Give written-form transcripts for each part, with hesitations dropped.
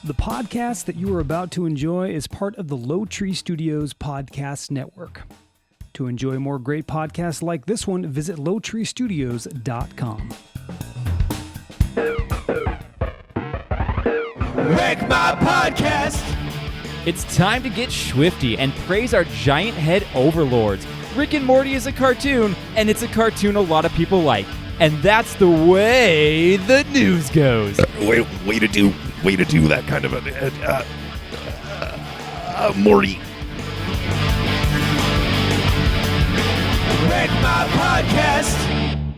The podcast that you are about to enjoy is part of the LOWTREE Studios podcast network. To enjoy more great podcasts like this one, visit LOWTREEStudios.com. Wreck My Podcast! It's time to get Schwifty and praise our giant head overlords. Rick and Morty is a cartoon, and it's a cartoon a lot of people like. And that's the way the news goes. Way to do that kind of Morty. Wreck My Podcast!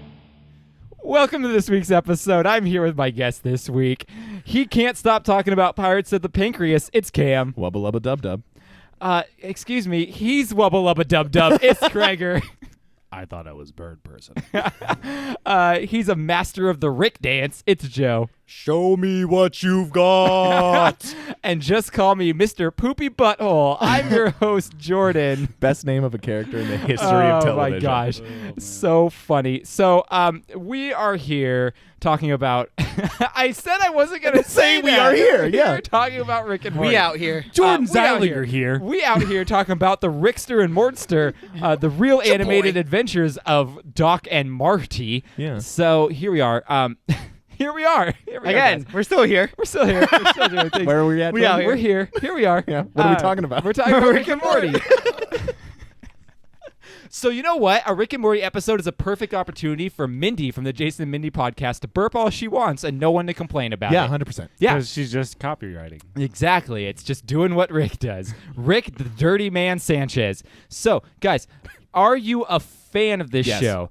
Welcome to this week's episode. I'm here with my guest this week. He can't stop talking about Pirates of the Pancreas. It's Cam. Wubba Lubba Dub Dub. Excuse me. He's Wubba Lubba Dub Dub. It's Kreger. I thought I was bird person. He's a master of the Rick dance. It's Joe. Show me what you've got. And just call me Mr. Poopy Butthole. I'm your host, Jordan. Best name of a character in the history of television. Oh my gosh. So funny. So we are here talking about I said I wasn't going to say we that. are here. Yeah. We're talking about Rick and Morty. We out here. Jordan we out Zeilinger here. We out here talking about the Rickster and Mortster, the real animated adventures of Doc and Marty. Yeah. So here we are. Here we are. Again, guys. we're still here. We're still here. We're still doing things. Where are we at? We out We're here. Here we are. Yeah. What are we talking about? We're talking about Rick and Morty. So you know what? A Rick and Morty episode is a perfect opportunity for Mindy from the Jason and Mindy podcast to burp all she wants and no one to complain about Yeah, it. 100%. Yeah, Because she's just copywriting. exactly. It's just doing what Rick does. Rick, the dirty man Sanchez. So, guys, are you a fan of this Yes. show?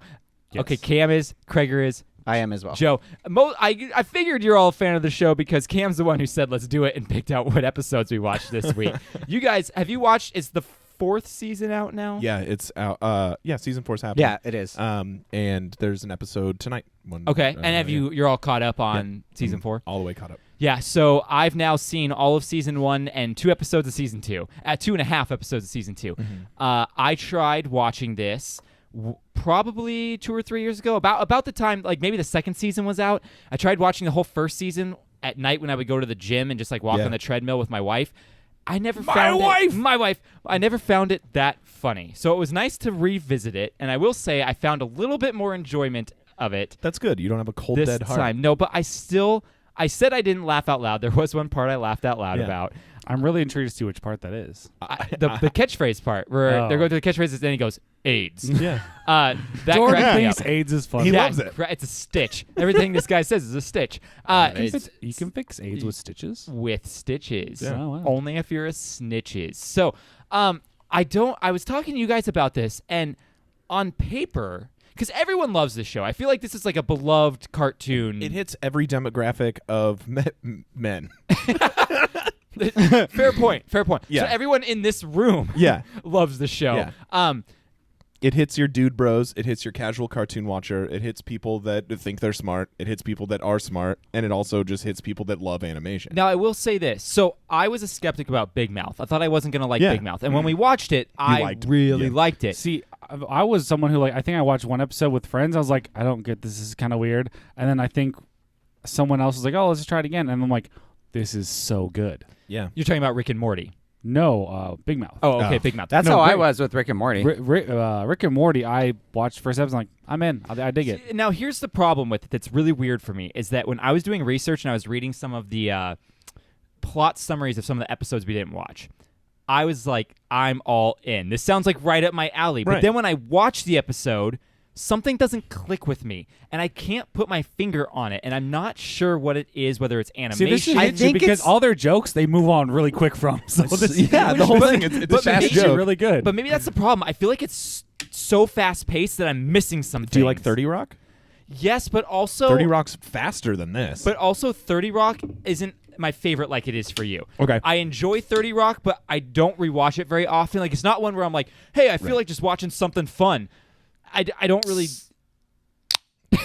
Yes. Okay, Cam is, Kreger is, I am as well. Joe. I figured you're all a fan of the show because Cam's the one who said let's do it and picked out what episodes we watched this week. You guys, have you watched? Is the fourth season out now? Yeah, it's out. Season 4's happening. Yeah, it is. And there's an episode tonight. Okay, and have you're all caught up on season 4? All the way caught up. Yeah, so I've now seen all of season 1 and 2 episodes of season 2. 2.5 episodes of season 2. I tried watching this probably 2 or 3 years ago, about the time, like maybe the second season was out. I tried watching the whole first season at night when I would go to the gym and just like walk on the treadmill with my wife. I never found it. I never found it that funny. So it was nice to revisit it, and I will say I found a little bit more enjoyment of it. That's good. You don't have a cold, this dead heart. time. No, but I said I didn't laugh out loud. There was one part I laughed out loud about. I'm really intrigued to see which part that is. The catchphrase part where they're going to the catchphrases, and then he goes, AIDS. Yeah. That Jordan cracked me up. thinks AIDS is funny. He loves it. It's a stitch. Everything this guy says is a stitch. You can fix AIDS with stitches? With stitches. Yeah. Oh, wow. Only if you're a snitches. So, I was talking to you guys about this, and on paper, because everyone loves this show. I feel like this is like a beloved cartoon. It hits every demographic of men. Fair point. Yeah. So everyone in this room Yeah. loves the show. Yeah. It hits your dude bros. It hits your casual cartoon watcher. It hits people that think they're smart. It hits people that are smart. And it also just hits people that love animation. Now, I will say this. So I was a skeptic about Big Mouth. I thought I wasn't going to like Yeah. Big Mouth. And when we watched it, I really liked it. See, I was someone who, like, I think I watched one episode with friends. I was like, I don't get this. This is kind of weird. And then I think someone else was like, oh, let's just try it again. And I'm like, this is so good. Yeah. You're talking about Rick and Morty. No, Big Mouth. Oh, okay, Oh. Big Mouth. That's No, how I great. was with Rick and Morty. Rick and Morty, I watched first episode. I'm like, I'm in. I dig it. Now, here's the problem with it that's really weird for me is that when I was doing research and I was reading some of the plot summaries of some of the episodes we didn't watch, I was like, I'm all in. This sounds like right up my alley. But Right. then when I watched the episode, something doesn't click with me, and I can't put my finger on it, and I'm not sure what it is, whether it's See, animation. this should I hit you think because it's- all their jokes they move on really quick from. So this, Yeah, the whole thing. It's a but fast maybe- joke. really good. But maybe that's the problem. I feel like it's so fast-paced that I'm missing something. Do you like 30 Rock? Yes, but also 30 Rock's faster than this. But also 30 Rock isn't my favorite like it is for you. Okay. I enjoy 30 Rock, but I don't rewatch it very often. Like, it's not one where I'm like, hey, I feel like just watching something fun. I don't really...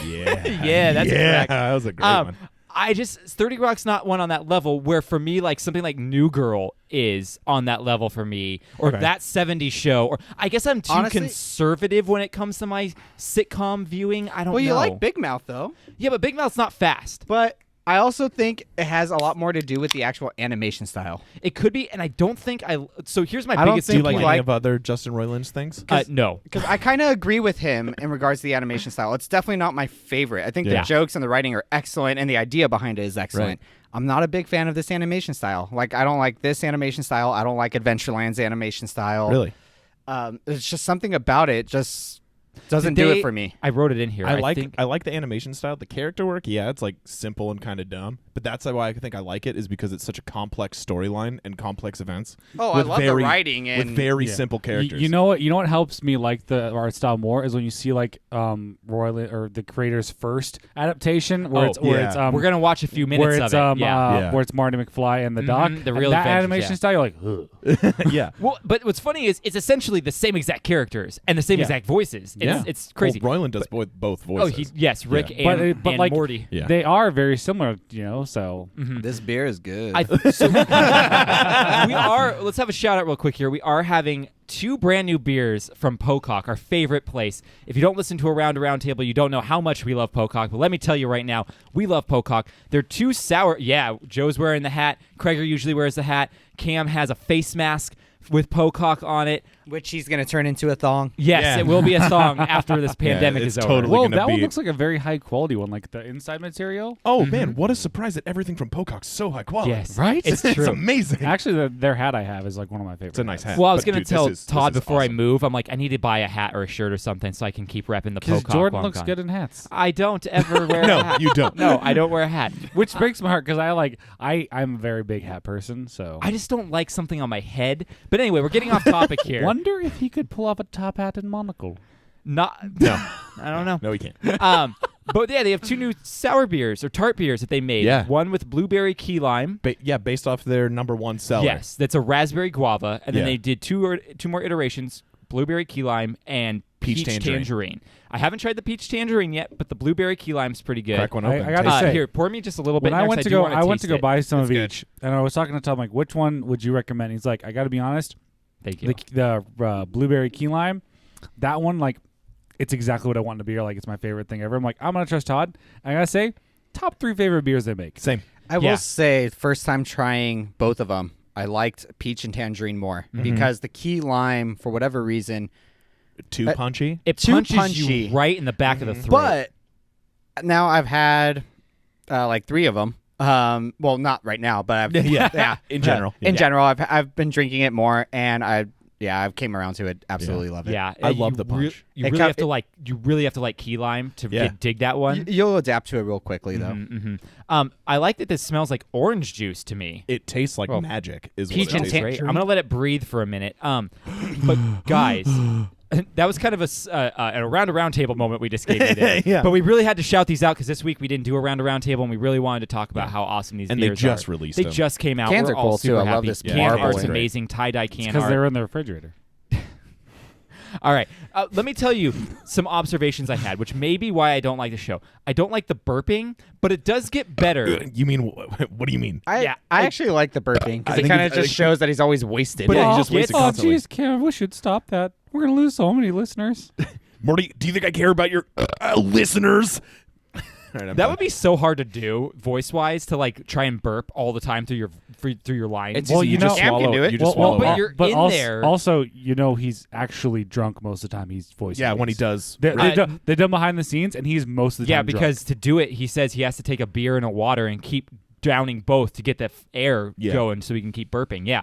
yeah. Yeah, that's correct. that was a great one. I just 30 Rock's not one on that level where for me like something like New Girl is on that level for me, or Okay. That 70s Show, or I guess I'm too Honestly- conservative when it comes to my sitcom viewing. I don't know. Well, you like Big Mouth though, Yeah, but Big Mouth's not fast. but I also think it has a lot more to do with the actual animation style. It could be, and I don't think I. So here's my I don't biggest. Do you think like you any like- of other Justin Roiland's things? No. Because I kind of agree with him in regards to the animation style. It's definitely not my favorite. I think Yeah. the jokes and the writing are excellent, and the idea behind it is excellent. I'm not a big fan of this animation style. Like, I don't like this animation style. I don't like Adventureland's animation style. Really? There's just something about it just doesn't do it for me. I wrote it in here. I think, like the animation style. The character work, yeah, it's like simple and kind of dumb. But that's why I think I like it, is because it's such a complex storyline and complex events. Oh, I with love the writing and with very simple characters. You know what? You know what helps me like the art style more is when you see like Roiland or the creator's first adaptation where it's we're gonna watch a few minutes where it's of it. where it's Marty McFly and the doc. the real that adventures, animation yeah. style, you're like, ugh. yeah. Well, but what's funny is it's essentially the same exact characters and the same exact voices. It's crazy. Well, Roiland does both voices. Rick Yeah. and, but and like Morty. Yeah. they are very similar, you know. So This beer is good. So we are. Let's have a shout out real quick here. We are having 2 brand new beers from Pocock, our favorite place. If you don't listen to Around a Round Table, you don't know how much we love Pocock. But let me tell you right now, we love Pocock. They're 2 sour. Yeah, Joe's wearing the hat. Krager usually wears the hat. Cam has a face mask with Pocock on it. Which he's going to turn into a thong. Yes, Yeah. it will be a song after this pandemic it's is over. totally well, gonna that one be- looks like a very high quality one, like the inside material. Oh man, what a surprise that everything from Pocock's so high quality. Yes, Right? It's true. It's amazing. Actually, their hat I have is like one of my favorites. It's a nice hat. Well, I was But, going dude, to tell this is Todd before awesome. I move, I'm like, I need to buy a hat or a shirt or something so I can keep repping the Because Pocock. Jordan long looks con. good in hats. I don't ever wear a No, hat. you don't. No, I don't wear a hat. Which breaks my heart because I'm a very big hat person. So I just don't like something on my head. But anyway, we're getting off topic here. wonder if he could pull off a top hat and monocle. No, I don't know. No, he can't. But yeah, they have 2 new sour beers or tart beers that they made. Yeah. One with blueberry key lime. Based off their #1 seller. Yes, that's a raspberry guava, and then Yeah. they did two more iterations: blueberry key lime and Peach tangerine. tangerine. I haven't tried the peach tangerine yet, but the blueberry key lime's pretty good. Crack one I open. gotta taste say, it. Here, pour me just a little bit. When I next. went to do go, wanna I went taste to go it. buy some It's of good. each, and I was talking to Tom like, which one would you recommend? He's like, I got to be honest, Thank you. the blueberry key lime, that one like, it's exactly what I want in a beer. Like it's my favorite thing ever. I'm like, I'm gonna trust Todd. I gotta say, top 3 favorite beers they make. Same. I Yeah. will say, first time trying both of them, I liked peach and tangerine more because the key lime, for whatever reason, Too punchy. It too punches punchy. you right in the back of the throat. but now I've had like 3 of them. Well, not right now, but I've, yeah. In general. In general, I've been drinking it more, and I've came around to it. Absolutely love it. yeah, I you love the punch. You It really co- have to like. You really have to like key lime to Yeah. dig that one. You'll adapt to it real quickly, though. I like that this smells like orange juice to me. It tastes like magic. Is what Peach it and tastes like. tangerine. I'm gonna let it breathe for a minute. But guys, that was kind of a round table moment we just gave you there. Yeah. But we really had to shout these out because this week we didn't do a round table, and we really wanted to talk about how awesome these And they beers just are. released They them. just came out. Cans We're are all cool, too. super I love happy. this Can marble. art's Great. amazing. Tie-dye can Because art. they're in the refrigerator. All right. Let me tell you some observations I had, which may be why I don't like the show. I don't like the burping, but it does get better. You mean what do you mean? Yeah, I actually like the burping because I it think kind it- of I just think- shows that he's always wasted. But yeah, Oh, he just wasted it's- constantly. jeez, Cam, we should stop that. We're gonna lose so many listeners. Morty, do you think I care about your listeners? All right, I'm That done. would be so hard to do voice-wise to like try and burp all the time through your lines. It's Well, easy. you know- Cam can swallow do it. You just swallow but it. you're in also, there. Also, you know, he's actually drunk most of the time. He's voicing. Yeah, when he these. does. They're Right. done behind the scenes, and he's most of the yeah, time because to do it, he says he has to take a beer and a water and keep drowning both to get the air Yeah. going so he can keep burping. Yeah.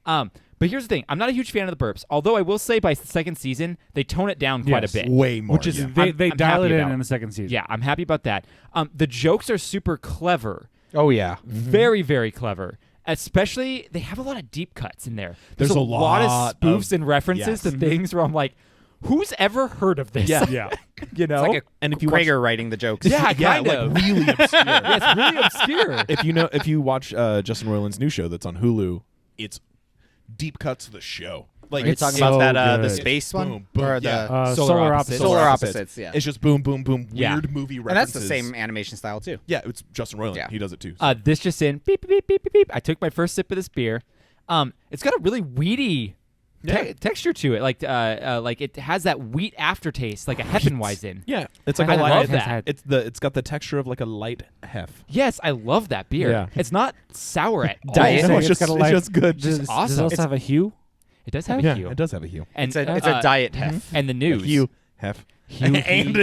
But here's the thing. I'm not a huge fan of the burps. Although I will say by the second season, they tone it down quite Yes. a bit. Way more. Which is yeah. They I'm dial it happy in about. in the second season. Yeah, I'm happy about that. The jokes are super clever. Oh yeah. Very, very clever. Especially, they have a lot of deep cuts in there. There's a lot of spoofs of- and references yes. to things where I'm like, who's ever heard of this? Yeah. Yeah. You know? Like And a if you watch- Krager writing the jokes. yeah, yeah, kind like of. really obscure. Yeah, it's really obscure. if you watch Justin Roiland's new show that's on Hulu, it's deep cuts of the show. Like Are you it's talking so about that the good. space one boom, boom, or yeah. the Solar Opposites. Solar Opposites? Yeah, It's just boom, boom, boom. Yeah. Weird movie and that's references. the same animation style too. Yeah, it's Justin Roiland. Yeah. He does it too. This just in, beep, beep, beep, beep, beep. I took my first sip of this beer. It's got a really weedy texture to it. Like it has that wheat aftertaste, like a Hefeweizen. Yeah, it's like I a light. love that. It's got the texture of like a light hef. Yes, I love that beer. Yeah. It's not sour at all. Diet. No, it's it's just good. Does awesome. it also have a hue? It does have a Yeah, hue. it does have a hue. And It's a diet hef. And the news. Hue hef. And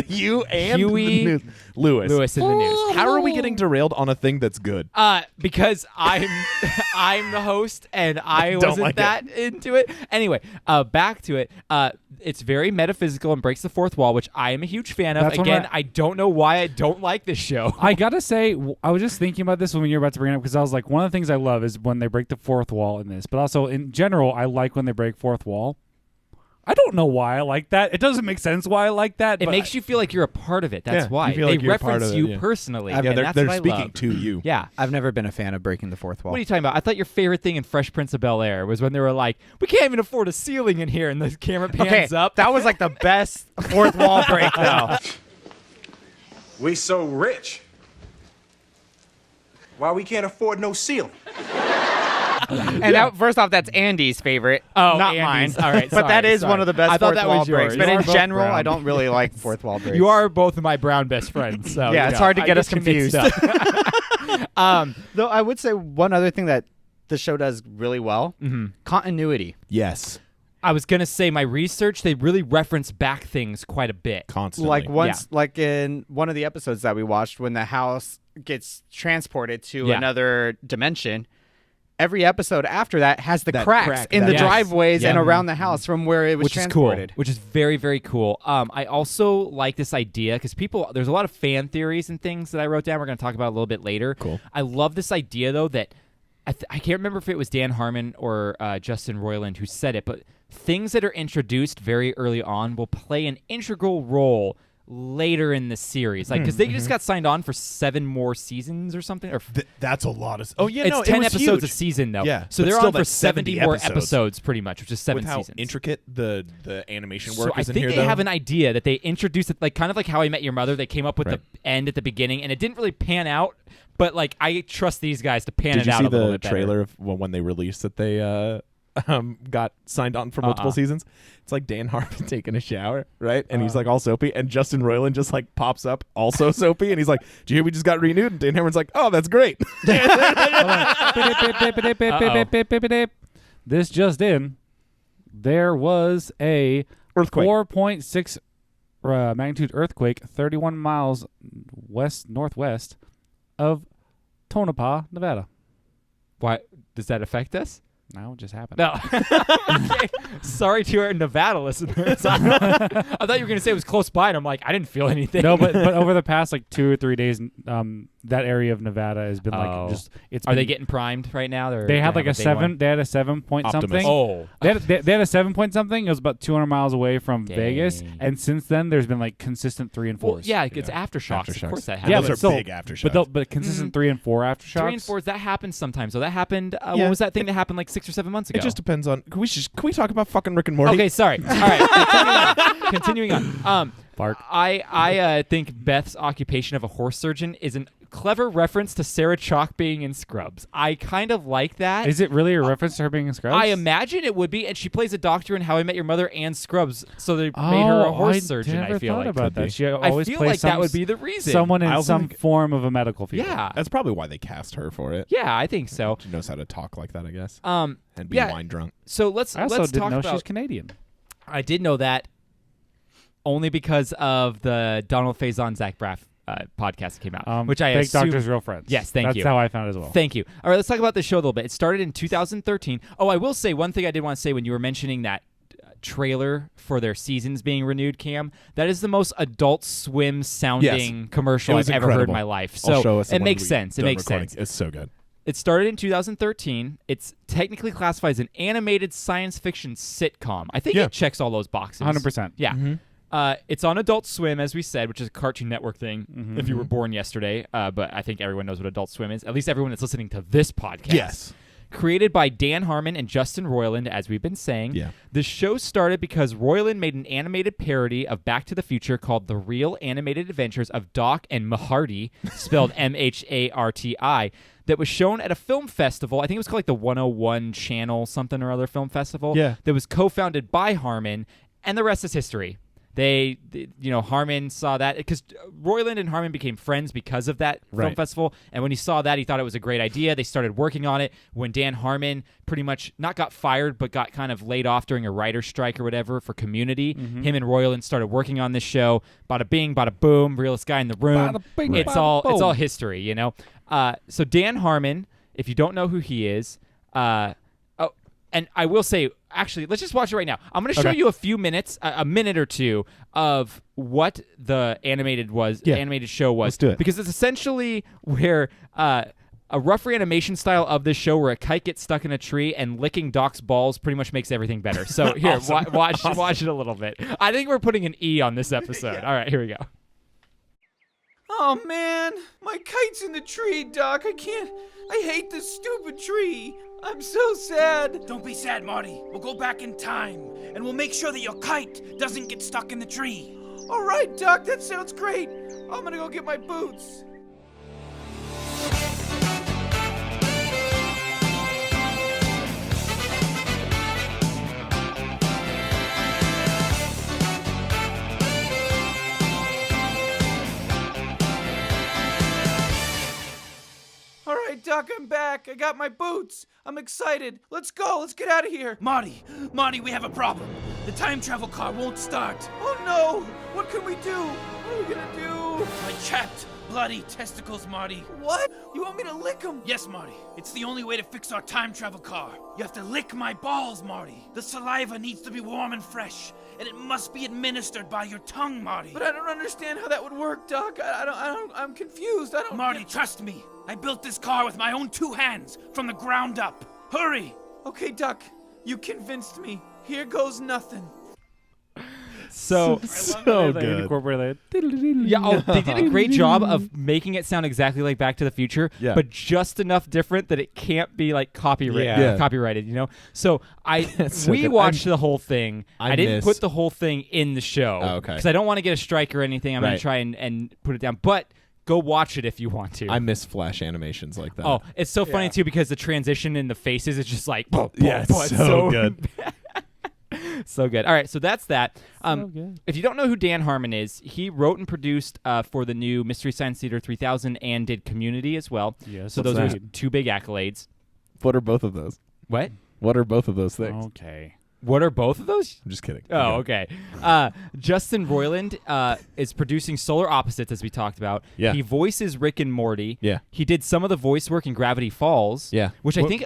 you and Huey the news. Lewis. in the news. How are we getting derailed on a thing that's good? Because I'm the host and I Don't wasn't like that into it. Anyway, back to it. It's very metaphysical and breaks the fourth wall, which I am a huge fan of. That's one Again, of I don't know why I don't like this show. I gotta say, I was just thinking about this when you were about to bring it up because I was like, one of the things I love is when they break the fourth wall in this, but also in general, I like when they break fourth wall. I don't know why I like that. It doesn't make sense why I like that. It but makes you feel like you're a part of it. That's Yeah, why you feel they like you're a part reference of it, you yeah. personally. Yeah, and they're that's what I speaking love. to you. Yeah. I've never been a fan of breaking the fourth wall. What are you talking about? I thought your favorite thing in Fresh Prince of Bel-Air was when they were like, we can't even afford a ceiling in here, and the camera pans up. That was like the best fourth wall break, though. We so rich. Why we can't afford no ceiling? And that, first off, that's Andy's favorite, not Andy's. mine. All right, but that is one of the best I thought fourth that wall was breaks. yours. But You in are both general, brown. I don't really like fourth wall breaks. You are both of my brown best friends. So Yeah, you it's know, hard to I get us mixed confused. up. Though I would say one other thing that the show does really well: continuity. Yes. I was gonna say my research. They really reference back things quite a bit. Constantly. Like once, like in one of the episodes that we watched, when the house gets transported to another dimension. Every episode after that has the That cracks crack, in that- the Yes. driveways Yeah. and around the house from where it was Which transported. is cool. Which is very, very cool. I also like this idea because there's a lot of fan theories and things that I wrote down. We're going to talk about a little bit later. Cool. I love this idea though that I can't remember if it was Dan Harmon or Justin Roiland who said it, but things that are introduced very early on will play an integral role later in the series, like because they just got signed on for 7 more seasons or something, or That's a lot of. Oh yeah, it's no, 10 it was episodes huge. a season though. Yeah, so but they're still, on for that's 70 more episodes. episodes, pretty much, which is 7 With how seasons. intricate the animation So work I is in think here, they though. have an idea that they introduced it, like kind of like How I Met Your Mother. They came up with Right. the end at the beginning, and it didn't really pan out. But like I trust these guys to pan Did it you out see a little the bit better. trailer of when they released that they got signed on for multiple seasons? It's like Dan Harmon taking a shower, right? And he's like all soapy, and Justin Roiland just like pops up, also soapy, and he's like, "Do you hear we just got renewed?" And Dan Harmon's like, "Oh, that's great." This just in. There was a Earthquake. 4.6 magnitude earthquake 31 miles northwest of Tonopah, Nevada. Why does that affect us? Now it just happened. No. Okay. Sorry to our Nevada listeners. I thought you were going to say it was close by, and I'm like, I didn't feel anything. No, but over the past like 2 or 3 days, that area of Nevada has been like just. Are they getting primed right now? They had like a 7. They had a 7 point Optimus. something. Oh, They had a 7 point something. It was about 200 miles away from Vegas, Dang. and since then there's been like consistent 3 and 4s. well, yeah, it's aftershooks. Of Aftershocks. course that Yeah, happens. Those but are still, big aftershocks. But consistent 3 and 4 aftershocks. 3 and 4s, that happens sometimes. So that happened. Yeah. What was that thing that happened like 6 or 7 months ago? It just depends on. Can we talk about fucking Rick and Morty? Okay, sorry. All right, continuing on. Bark. I think Beth's occupation of a horse surgeon is a clever reference to Sarah Chalk being in Scrubs. I kind of like that. Is it really a reference to her being in Scrubs? I imagine it would be, and she plays a doctor in How I Met Your Mother and Scrubs, so they made her a horse surgeon. I never feel thought like about Could be. that. She I always feel plays like that would be the reason. someone in I also some think- form of a medical field. Yeah, That's probably why they cast her for it. yeah, I think so. She knows how to talk like that, I guess, And and be yeah. wine drunk. So let's I also let's didn't talk know about. she's Canadian. I did know that only because of the Donald Faison Zach Braff podcast that came out, which I Fake assume. Doctors, Real Friends. Yes, thank you. That's how I found it as well. Thank you. All right, let's talk about the show a little bit. It started in 2013. Oh, I will say one thing I did want to say when you were mentioning that trailer for their seasons being renewed, Cam. That is the most Adult Swim sounding commercial It I've was ever heard in incredible. my life. I'll So show us it when makes we sense. It done makes recording. sense. It's so good. It started in 2013. It's technically classified as an animated science fiction sitcom. I think Yeah. it checks all those boxes. 100%. Yeah. It's on Adult Swim, as we said, which is a Cartoon Network thing. If you were born yesterday, but I think everyone knows what Adult Swim is. At least everyone that's listening to this podcast. Yes. Created by Dan Harmon and Justin Roiland, as we've been saying. Yeah. The show started because Roiland made an animated parody of Back to the Future called The Real Animated Adventures of Doc and MHARTI, spelled MHARTI, that was shown at a film festival. I think it was called like the 101 Channel something or other film festival. Yeah. That was co-founded by Harmon, and the rest is history. Harmon saw that because Roiland and Harmon became friends because of that film festival. And when he saw that, he thought it was a great idea. They started working on it. When Dan Harmon pretty much not got fired, but got kind of laid off during a writer's strike or whatever for Community, him and Roiland started working on this show. Bada bing, bada boom, realest guy in the room. Bada bing, It's bada all boom. history, you know. So Dan Harmon, if you don't know who he is, and I will say, actually, let's just watch it right now. I'm going to show you a few minutes, a minute or two, of what the animated show was. Let's do it. Because it's essentially where a rough animation style of this show where a kite gets stuck in a tree and licking Doc's balls pretty much makes everything better. So here, watch it a little bit. I think we're putting an E on this episode. All right, here we go. Oh man, my kite's in the tree, Doc. I hate this stupid tree. I'm so sad. Don't be sad, Marty. We'll go back in time, and we'll make sure that your kite doesn't get stuck in the tree. All right, Doc, that sounds great. I'm gonna go get my boots. All right, Doc, I'm back. I got my boots. I'm excited. Let's go. Let's get out of here. Marty, we have a problem. The time travel car won't start. Oh, no. What can we do? What are we gonna do? My chapped, bloody testicles, Marty. What? You want me to lick them? Yes, Marty. It's the only way to fix our time travel car. You have to lick my balls, Marty. The saliva needs to be warm and fresh, and it must be administered by your tongue, Marty. But I don't understand how that would work, Doc. I'm confused. I don't... Marty, trust me. I built this car with my own 2 hands from the ground up. Hurry! Okay, Doc. You convinced me. Here goes nothing. So So They good. incorporated. yeah, they did a great job of making it sound exactly like Back to the Future, Yeah. but just enough different that it can't be like copyrighted, you know. So so we good. watched the whole thing. I I didn't miss- put the whole thing in the show okay. because I don't want to get a strike or anything. I'm going Right. to try and put it down, but go watch it if you want to. I miss Flash animations like that. Oh, it's so funny too because the transition in the faces is just like yeah, it's so good. So good. All right, so that's that. good. If you don't know who Dan Harmon is, he wrote and produced for the new Mystery Science Theater 3000 and did Community as well. Yes, so what's those are that? 2 big accolades. What are both of those? What? What are both of those things? Okay. What are both of those? I'm just kidding. Oh, okay. Justin Roiland is producing Solar Opposites, as we talked about. Yeah. He voices Rick and Morty. Yeah. He did some of the voice work in Gravity Falls. Yeah. Which I think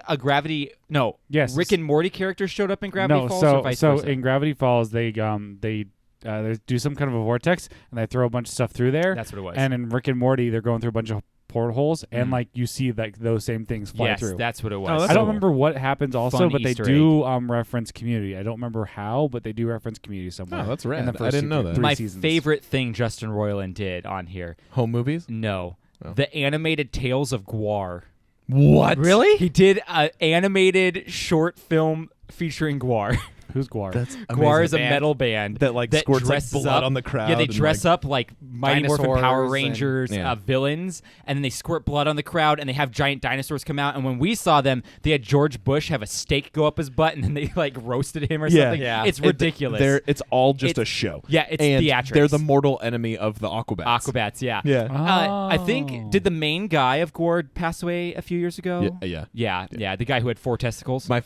Yes. Rick and Morty characters showed up in Gravity No, Falls or vice so versa? in Gravity Falls, they do some kind of a vortex and they throw a bunch of stuff through there. That's what it was. And in Rick and Morty, they're going through a bunch of portholes and like you see like those same things fly yes, through. that's what it was. Oh, that's I don't cool. remember what happens also, Fun but they Easter do reference Community. I don't remember how, but they do reference Community somewhere. Oh, that's in rad. the I first didn't know that. 3 My seasons. favorite thing Justin Roiland did on here. Home movies? No. Oh. The animated Tales of Gwar. What? Really? He did an animated short film featuring Gwar. Who's Gwar? That's Gwar is a amazing. metal band that like squirts like dresses blood up, on the crowd. Yeah, they and, dress like, up like Mighty Morphin Power Dinosaurs and- Rangers Yeah. villains, and then they squirt blood on the crowd, and they have giant dinosaurs come out. And when we saw them, they had George Bush have a stake go up his butt, and then they like roasted him or something. Yeah. It's ridiculous. It's all just It's- a show. yeah, it's and theatrics. they're the mortal enemy of the Aquabats. Aquabats, yeah. Yeah. I think did the main guy of Gwar pass away a few years ago? Yeah. Yeah. The guy who had 4 testicles. My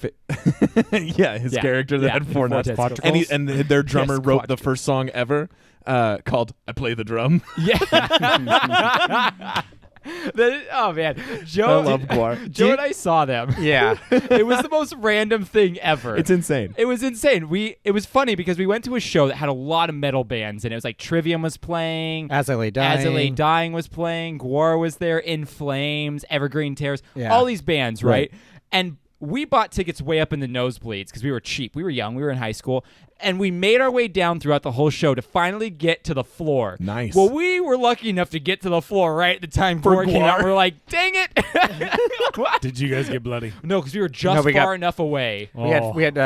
yeah, his Yeah. character that Yeah. had 4 nuts. testicles. And their drummer Yes, wrote the quadricles. first song ever called "I Play the Drum." Yeah. Oh man, Joe. I love Gwar. Joe and I saw them. Yeah. It was the most random thing ever. It's insane. It was insane. It was funny because we went to a show that had a lot of metal bands, and it was like Trivium was playing, As I Lay Dying. As I Lay Dying was playing, Gwar was there, In Flames, Evergreen Terrace, Yeah. all these bands, right? And we bought tickets way up in the nosebleeds because we were cheap. We were young. We were in high school. And we made our way down throughout the whole show to finally get to the floor. Nice. Well, we were lucky enough to get to the floor right at the time Gore came out. We're like, dang it. What? Did you guys get bloody? No, because we were just far enough away. We had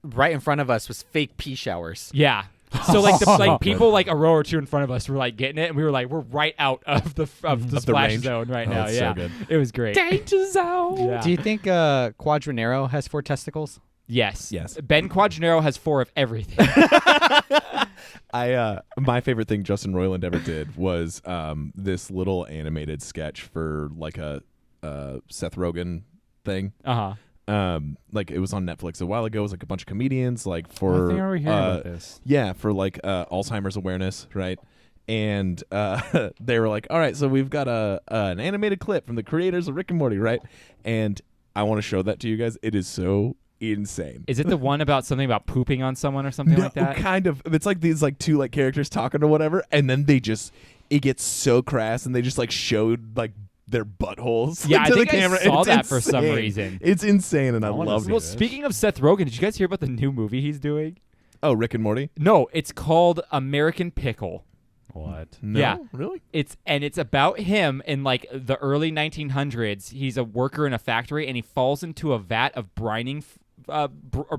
right in front of us was fake pee showers. Yeah. So like people like a row or two in front of us were like getting it, and we were like, we're right out of the splash range. zone right Oh, now. that's Yeah, so good. it was great. Danger zone. Yeah. Do you think Quadranero has 4 testicles? Yes. Yes. Ben Quadranero has 4 of everything. My favorite thing Justin Roiland ever did was this little animated sketch for like a Seth Rogen thing. Like it was on Netflix a while ago. It was like a bunch of comedians like for I think I remember hearing about this. Yeah, for like Alzheimer's awareness, right? And they were like, all right, so we've got an animated clip from the creators of Rick and Morty, right? And I want to show that to you guys. It is so insane. Is it the one about something about pooping on someone or something like that? Kind of. It's like these like 2 like characters talking or whatever, and then it gets so crass, and they just like showed like their buttholes Yeah, to I think the camera. I saw It's that for some insane. reason. It's insane, and I wanna love see it. Well, speaking of Seth Rogen, did you guys hear about the new movie he's doing? Oh, Rick and Morty? No, it's called American Pickle. What? No, Yeah. really? It's about him in like the early 1900s. He's a worker in a factory, and he falls into a vat of brining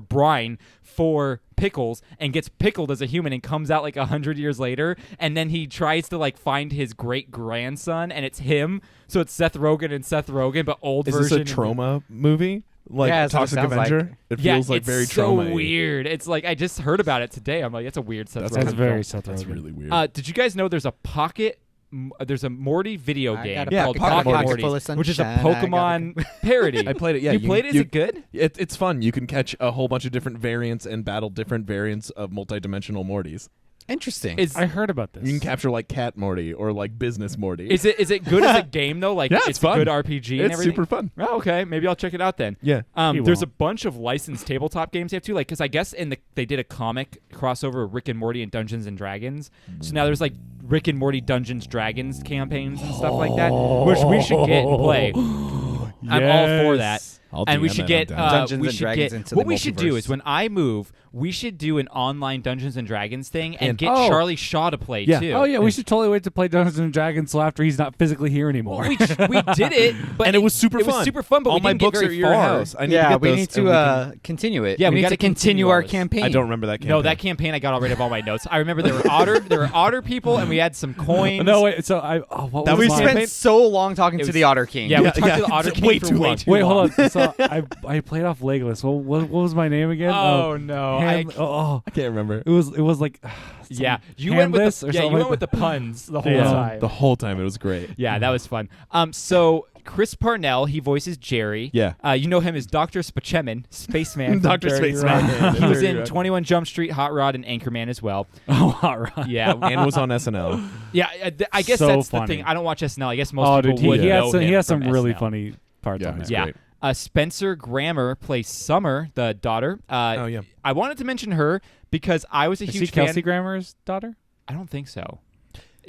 brine for pickles and gets pickled as a human and comes out like 100 years later, and then he tries to like find his great grandson, and it's him. So it's Seth Rogen, but old Is version. this a trauma movie? Like Yeah, that's what it Toxic sounds Avenger? like. It Yeah, feels like it's very so trauma. weird. It's like I just heard about it today. I'm like, it's a weird Seth Rogen. That's very film. Seth Rogen. That's really weird. Did you guys know there's a Morty video I game got a called pocket Pocket full Morty, of which is a sunshine. I got Pokemon parody. I played it. Yeah, you played it? Is it good? It's fun. You can catch a whole bunch of different variants and battle different variants of multidimensional Mortys. Interesting. I heard about this. You can capture like Cat Morty or like Business Morty. Is it good as a game though? Like Yeah, it's it's fun. a good RPG and It's everything. super fun. Oh, okay, maybe I'll check it out then. Yeah. He There's won't. a bunch of licensed tabletop games they have too, like because I guess they did a comic crossover of Rick and Morty and Dungeons and Dragons. So now there's like Rick and Morty Dungeons Dragons campaigns and stuff like that, which we should get and play. I'm all for that. I'll And we DM should that get on Dungeons we and should Dragons get into what the we should do multiverse. is when I move, we should do an online Dungeons and Dragons thing and get Oh. Charlie Shaw to play Yeah. too. Oh yeah, we should totally wait to play Dungeons and Dragons till after he's not physically here anymore. We did it, but And it was super fun. It was super fun, but all we my didn't get books very are at your far. house. I need to yeah, get we those, need and to we can- continue it. Yeah, we we gotta got to continue continue our ours. campaign. I don't remember that campaign. No, that campaign I got all rid of all my notes. I remember there were otter people, and we had some coins. No, wait. So what That was We was mine? spent so long talking It to was- the Otter King. Yeah, we Yeah, talked to the yeah, Otter it's King way for too way long. too Wait, long. hold on. So I played off Legolas. Well, what was my name again? Oh, no. I can't remember. It was like Yeah, you went with Canvas the or you something went like with the puns the whole Yeah. time. The whole time it was great. Yeah, that was fun. So Chris Parnell, he voices Jerry. Yeah. You know him as Dr. Spaceman, Spaceman. from Dr. 30 Spaceman. Rock. He was 30 in Rock. 21 Jump Street, Hot Rod, and Anchorman as well. oh, all right. Yeah, And was on SNL. yeah. I guess So that's the funny. thing. I don't watch SNL. I guess most Oh, people dude, would he know has some, him he has some from really SNL. funny parts Yeah, on there. he's Yeah. great. Spencer Grammer plays Summer, the daughter. Oh, yeah. I wanted to mention her because I was a Is she huge fan. Kelsey Grammer's daughter? I don't think so.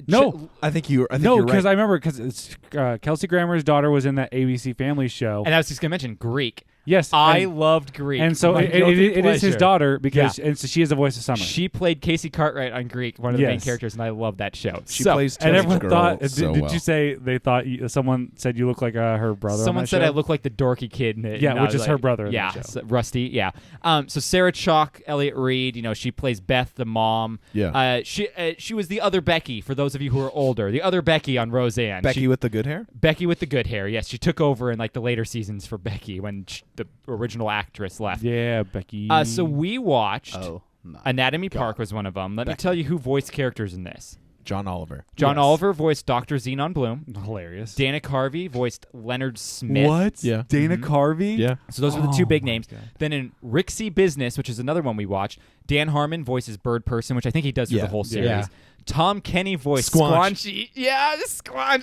No. I think you're No, right. because I remember because Kelsey Grammer's daughter was in that ABC Family show. And I was just gonna mention Greek. Yes, I and, loved Greek. and so My it guilty is his pleasure. daughter because Yeah. and so she is the voice of Summer. She played Casey Cartwright on Greek, one of the main Yes. characters, and I love that show. She So, plays and teenage everyone girl thought. so did well. you say they thought someone said you look like her brother? on Someone that said show? I look like the dorky kid in it. Yeah, and I which was is her like- brother in Yeah, that show. so Rusty. Yeah. So Sarah Chalk, Elliot Reed. You know, she plays Beth, the mom. Yeah. She was the other Becky. For those of you who are older, the other Becky on Roseanne. Becky with the good hair? Becky with the good hair. Yes, she took over in like the later seasons for Becky when the original actress left. Yeah, Becky. So we watched Oh, my. Anatomy Park was one of them. Let me tell you who voiced characters in this. John Oliver. John Yes. Oliver voiced Dr. Xenon Bloom. hilarious. Dana Carvey voiced Leonard Smith. Yeah. Dana Carvey? Yeah. So those were the two Oh big my names. God. Then in Rixie Business, which is another one we watched, Dan Harmon voices Bird Person, which I think he does for Yeah. the whole series. Yeah. Tom Kenny voiced Squanch. Squanchy. Yeah, Squanch.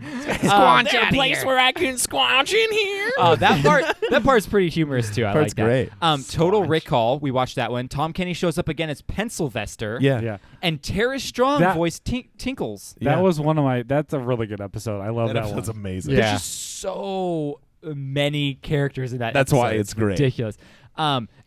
Squanch a place where I can squanch in here. Oh, that part's pretty humorous too. I Part's like that. great. Total Recall, we watched that one. Tom Kenny shows up again as Pencilvester. Yeah. Yeah. And Tara Strong That- voiced Tinkles. That Yeah. was one of my. That's a really good episode. I love that, That's one. amazing. Yeah. They're just so many characters in that. That's episode. why it's great. Ridiculous.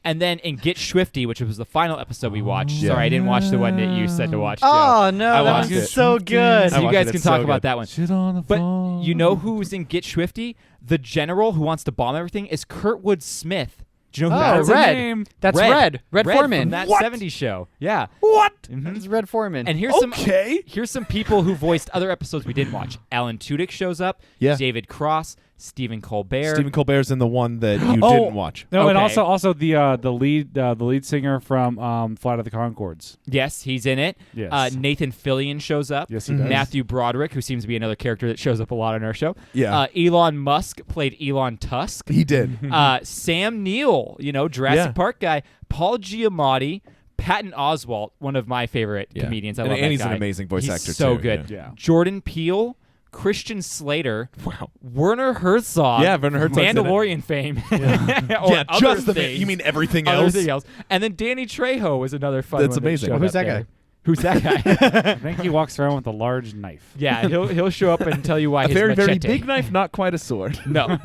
And then in Get Schwifty, which was the final episode we watched. Sorry, I didn't watch the one that you said to watch. Joe. Oh no, I that watched was it. so good. So you watched guys it. can It's talk so about good. that one. Shit on the But phone. you know who's in Get Schwifty? The general who wants to bomb everything is Kurtwood Smith. Do you know who that is? Red. That's Red. Red Foreman. From that What? 70s show. Yeah. What? That's Red Foreman. And here's some people who voiced other episodes we didn't watch. Alan Tudyk shows up. Yeah. David Cross. Stephen Colbert. Stephen Colbert's in the one that you didn't watch. No, and Okay. also the lead singer from Flight of the Conchords. Yes, he's in it. Yes. Nathan Fillion shows up. Yes, he does. Matthew Broderick, who seems to be another character that shows up a lot on our show. Yeah. Elon Musk played Elon Tusk. He did. Sam Neill, Jurassic Yeah. Park guy. Paul Giamatti. Patton Oswalt, one of my favorite comedians. I love that he's guy. an amazing voice He's actor, so too. good. Yeah. Jordan Peele. Christian Slater, Wow. Werner Herzog, Yeah, Werner Herzog's in it. Mandalorian fame, or Yeah, other just the things. you mean everything Other else? thing else. And then Danny Trejo was another fun That's one that amazing. showed Who's up that there. guy? Who's that guy? I think he walks around with a large knife. Yeah, he'll show up and tell you why A his very, very machete. big knife, not quite a sword. No.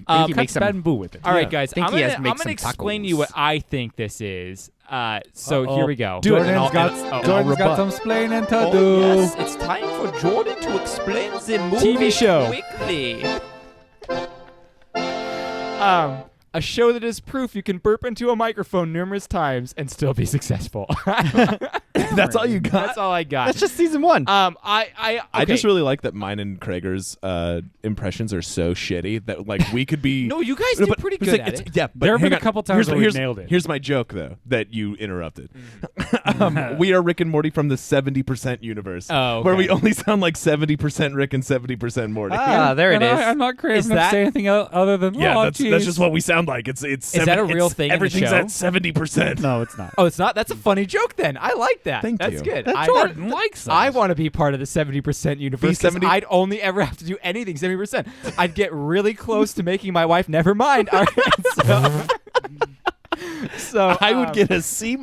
He Cuts makes some- bamboo with it. All right, guys. Think I'm he has gonna, make I'm gonna some explain to tacos. you what I think this is. So here we go. Do it. Jordan's got I'll some splaining to Oh, do. yes, it's time for Jordan to explain the movie TV show. quickly. A show that is proof you can burp into a microphone numerous times and still be successful. That's all you got? That's all I got. That's just season 1. I I just really like that mine and Krager's impressions are so shitty that like we could be. No, you guys do pretty it's good like, at it's- it. Yeah, but There have been hang a couple times where we nailed it. Here's my joke though that you interrupted. We are Rick and Morty from the 70% universe, Oh, where okay. we only sound like 70% Rick and 70% Morty. there it And is. I'm not crazy Is enough that- to say anything other than Yeah, oh, that's geez. just what we sound like. It's Is that a real thing in the Everything's show? at 70%. No, it's not. Oh, it's not? That's a funny joke then. I like that. Thank That's you. good. Jordan likes that. I want to be part of the 70% universe. 'cause 70 I'd only ever have to do anything 70%. I'd get really close to making my wife never mind. All right, so I would get a C-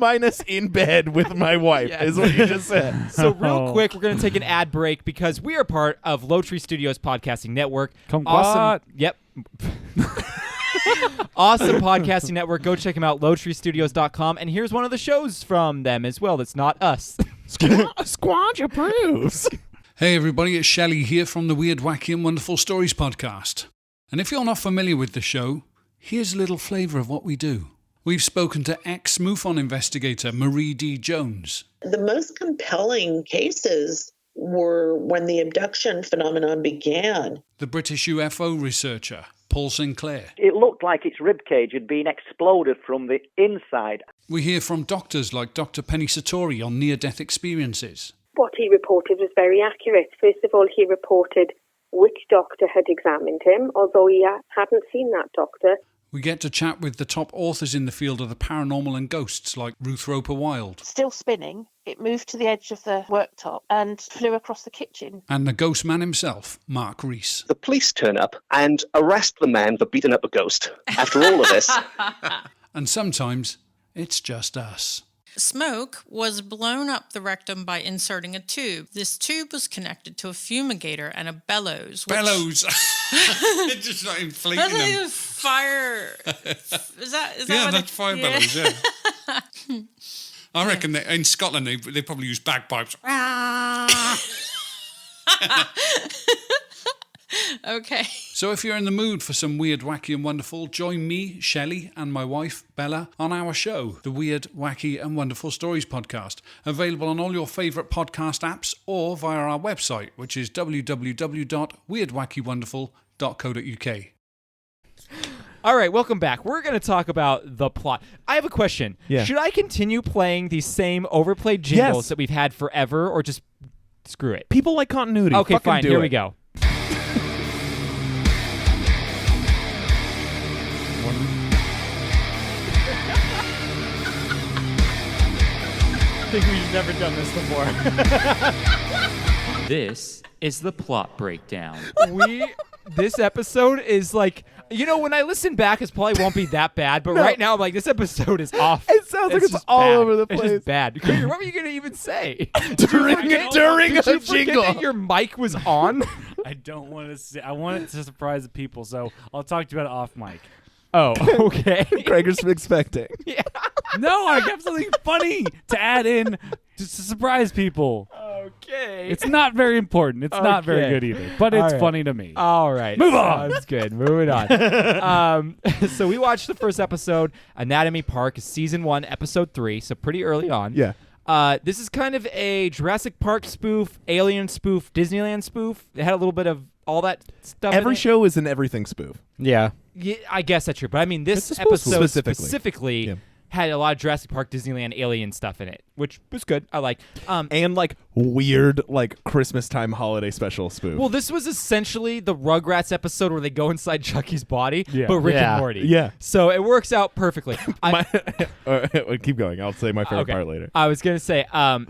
in bed with my wife, Yeah. is what you just said. So real quick, we're going to take an ad break because we are part of LOWTREE Studios podcasting network. Kumquat. Awesome. Yep. Awesome podcasting network. Go check them out, lowtreestudios.com. And here's one of the shows from them as well that's not us. Squanch approves. Hey everybody, it's Shelley here from the Weird, Wacky and Wonderful Stories podcast. And if you're not familiar with the show, here's a little flavour of what we do. We've spoken to ex-MUFON investigator Marie D. Jones. The most compelling cases were when the abduction phenomenon began. The British UFO researcher, Paul Sinclair. It looked like its ribcage had been exploded from the inside. We hear from doctors like Dr. Penny Satori on near-death experiences. What he reported was very accurate. First of all, he reported which doctor had examined him, although he hadn't seen that doctor. We get to chat with the top authors in the field of the paranormal and ghosts like Ruth Roper Wilde. Still spinning, it moved to the edge of the worktop and flew across the kitchen. And the ghost man himself, Mark Rees. The police turn up and arrest the man for beating up a ghost. After all of this. And sometimes it's just us. Smoke was blown up the rectum by inserting a tube. This tube was connected to a fumigator and a bellows. Bellows! Just not inflating That's them. like fire. Is that Yeah, what that's fire bellows, yeah. I reckon that in Scotland they probably use bagpipes. Okay. So if you're in the mood for some weird, wacky and wonderful, join me, Shelley, and my wife, Bella, on our show, the Weird, Wacky and Wonderful Stories podcast, available on all your favourite podcast apps or via our website, which is www.weirdwackywonderful.co.uk. All right, welcome back. We're going to talk about the plot. I have a question. Yeah. Should I continue playing these same overplayed jingles that we've had forever, or just screw it? People like continuity. Okay, Fucking fine. do Here it. we go. I think we've never done this before. This is the plot breakdown. This episode is like, when I listen back, it probably won't be that bad. But right now, I'm like, this episode is off. It sounds like it's just all bad. over the It's place. just bad. Krieger, what were you going to even say? during Did a you forget jingle. that your mic was on? I don't want to say. I want it to surprise the people, so I'll talk to you about it off mic. Oh, okay. Gregor's expecting. Yeah. No, I have something funny to add in just to surprise people. Okay. It's not very important. It's not very good either, but it's funny to me. All right. Move on. That's good. Moving on. So we watched the first episode, Anatomy Park, season 1, episode 3, so pretty early on. Yeah. This is kind of a Jurassic Park spoof, Alien spoof, Disneyland spoof. It had a little bit of all that stuff. Every in it. show is an everything spoof. Yeah. Yeah, I guess that's true. But I mean, this It's a spoof episode specifically. specifically had a lot of Jurassic Park, Disneyland, Alien stuff in it, which was good. I like. And like weird like Christmas time holiday special spoof. Well, this was essentially the Rugrats episode where they go inside Chucky's body, but Rick Yeah. and Morty. Yeah. So it works out perfectly. Keep going. I'll say my favorite part later. I was gonna say,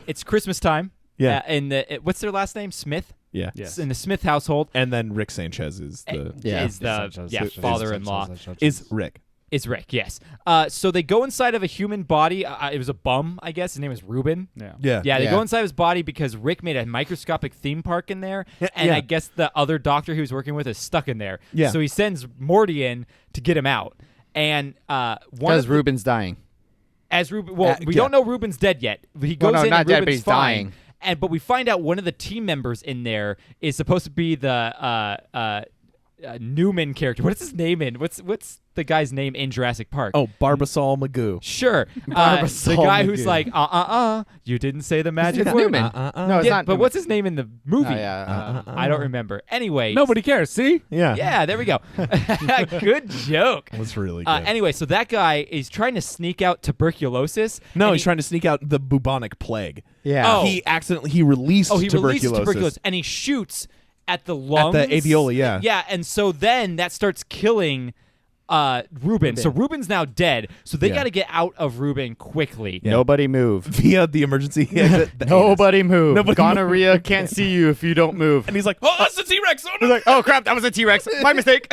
it's Christmas time. Yeah. In the what's their last name? Smith. Yeah. Yes. In the Smith household. And then Rick Sanchez is the father-in-law. Is Rick. Is Rick, yes. So they go inside of a human body. It was a bum, I guess. His name is Ruben. Yeah. They go inside his body because Rick made a microscopic theme park in there, and Yeah. I guess the other doctor he was working with is stuck in there. Yeah. So he sends Morty in to get him out. And Because Ruben's dying. As Ruben, well, we don't know Ruben's dead yet. He goes in not and dead, Ruben's but he's fine. dying. But we find out one of the team members in there is supposed to be the Newman character. What is his name in? What's the guy's name in Jurassic Park? Oh, Barbasol Magoo. Sure. The Barbasol guy who's Magoo. like, you didn't say the magic It's word. Newman. No, it's Yeah, not but Newman. what's his name in the movie? I don't remember. Anyway. Nobody cares. See? Yeah. Yeah, there we go. Good joke. That's really good. Anyway, so that guy is trying to sneak out tuberculosis. No, and he's trying to sneak out the bubonic plague. Yeah. Oh. He released He tuberculosis. releases tuberculosis, and he shoots at the lungs. At the alveoli, yeah. Yeah, and so then that starts killing Ruben. So Ruben's now dead, so they Yeah. got to get out of Ruben quickly. Yeah. Nobody move. Via the emergency exit. the Nobody move. Nobody Gonorrhea can't see you if you don't move. And he's like, Oh, that's the T-Rex. Oh, no. He's like, oh crap, that was a T-Rex. My mistake.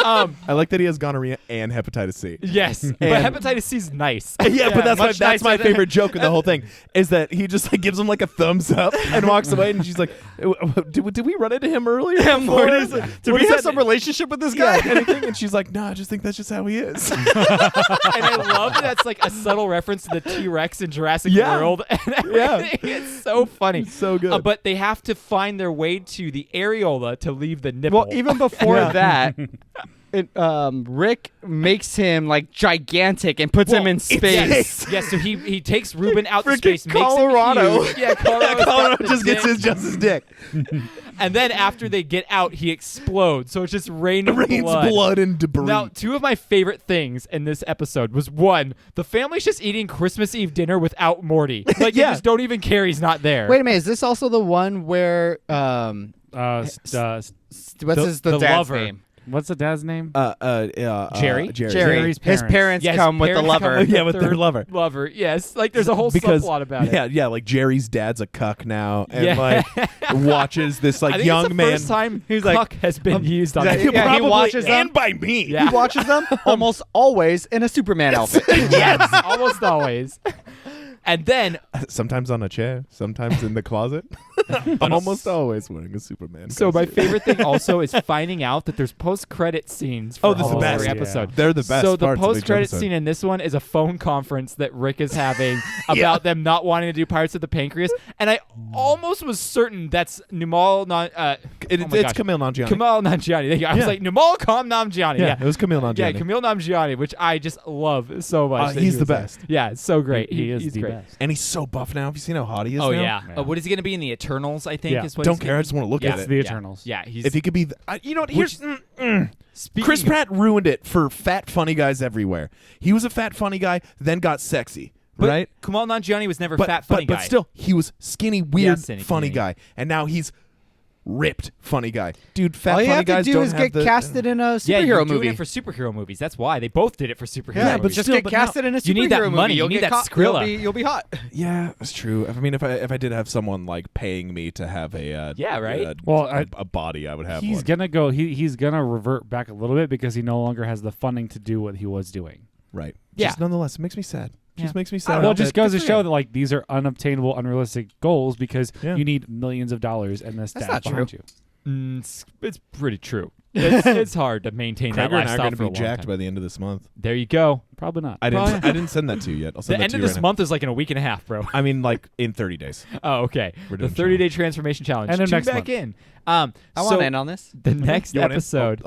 I like that he has gonorrhea and hepatitis C. Yes, but hepatitis C is nice. Yeah, but that's much my nicer favorite joke in the whole thing is that he just like gives him like a thumbs up and walks away, and she's like, "Did we run into him earlier? Yeah, before? Morty's like, did What we is have that? some relationship with this guy? Yeah, anything?" And she's like, "No, I just think that's just how he is." And I love that that's like a subtle reference to the T-Rex in Jurassic World and everything. It's so funny. It's so good. But they have to find their way to the areola to leave the nipple. Well, even before that, Rick makes him like gigantic and puts him in space. Yes, so he takes Ruben out to Freaking space, makes Colorado. him huge. Yeah, Colorado just gets his dick. And then after they get out, he explodes. So it's just raining blood and debris. Now, two of my favorite things in this episode was one, the family's just eating Christmas Eve dinner without Morty. Like they just don't even care he's not there. Wait a minute, is this also the one where what's the dad's lover. name? What's the dad's name? Jerry? Jerry's His parents Yes, come with the parents come lover. Yeah, with their lover. Lover, yes. Like there's a whole Because subplot about it. yeah, like Jerry's dad's a cuck now, and Yeah. like watches this I like think young it's the man. first time He's cuck like, has been used on yeah, it. yeah, he Probably, watches them. and by me. Yeah. He watches them almost always in a Superman outfit. Yes, almost always. And then Sometimes on a chair, sometimes in the closet, but almost always wearing a Superman. so my costume. favorite thing also is finding out that there's post-credit scenes for Oh, this is the almost best. every episode. They're the best So the parts of each post-credit episode. scene in this one is a phone conference that Rick is having about them not wanting to do Pirates of the Pancreas, and I almost was certain that's Numal. It's Camille Nanjiani. Kamal Nanjiani. There you go. I was Yeah. like Numal Kam Nanjiani. Yeah, it was Camille Nanjiani. Yeah, Camille Nanjiani, which I just love so much. that he's he the was there. best. Yeah, it's so great. He is he's the great. best. And he's so buff now. Have you seen how hot he is Oh now? yeah. Yeah. What is he going to be in the Eternals? I think Yeah. is what. Don't he's care. gonna I just want to look Yeah. at It's it. the Yeah. Eternals. Yeah, he's. If he could be, you know what? Here's Speaking Chris of- Pratt ruined it for fat funny guys everywhere. He was a fat funny guy, then got sexy, but right? Kumail Nanjiani was never But fat funny guy. but still, he was skinny, weird, skinny, funny skinny. guy, and now he's ripped funny guy. Dude, fat All you funny have to guys do don't is have get the, casted in a Yeah, you're superhero doing movie. it for superhero movies. That's why they both did it for superhero Yeah, movies. but just still, get but casted in a superhero You need that movie. money. You You'll need get that Skrilla. You'll be hot. Yeah, that's true. I mean, if I did have someone like paying me to have a Yeah, right? a body, I would have He's one. gonna go. He's gonna revert back a little bit because he no longer has the funding to do what he was doing. Right. Yeah. Just nonetheless, it makes me sad. Just makes me Well, sad. it just goes to Good for show him. that like these are unobtainable, unrealistic goals because Yeah. you need millions of dollars and the staff not behind true. you. It's pretty true. It's hard to maintain that Krager and I lifestyle are going for to a be long jacked time. by the end of this month. There you go. Probably not. I didn't send that to you yet. I'll send The that end to of you this right month is like in a week and a half, bro. I mean, like in 30 days. Oh, okay. We're The doing 30-day transformation challenge. And then Tune next back month. in. I want to end on this. The next You want in? episode.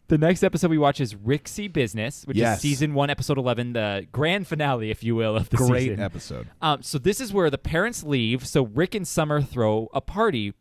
The next episode we watch is Rixie Business, which Yes. is season 1, episode 11, the grand finale, if you will, of the Great season. episode. So this is where the parents leave. So Rick and Summer throw a party,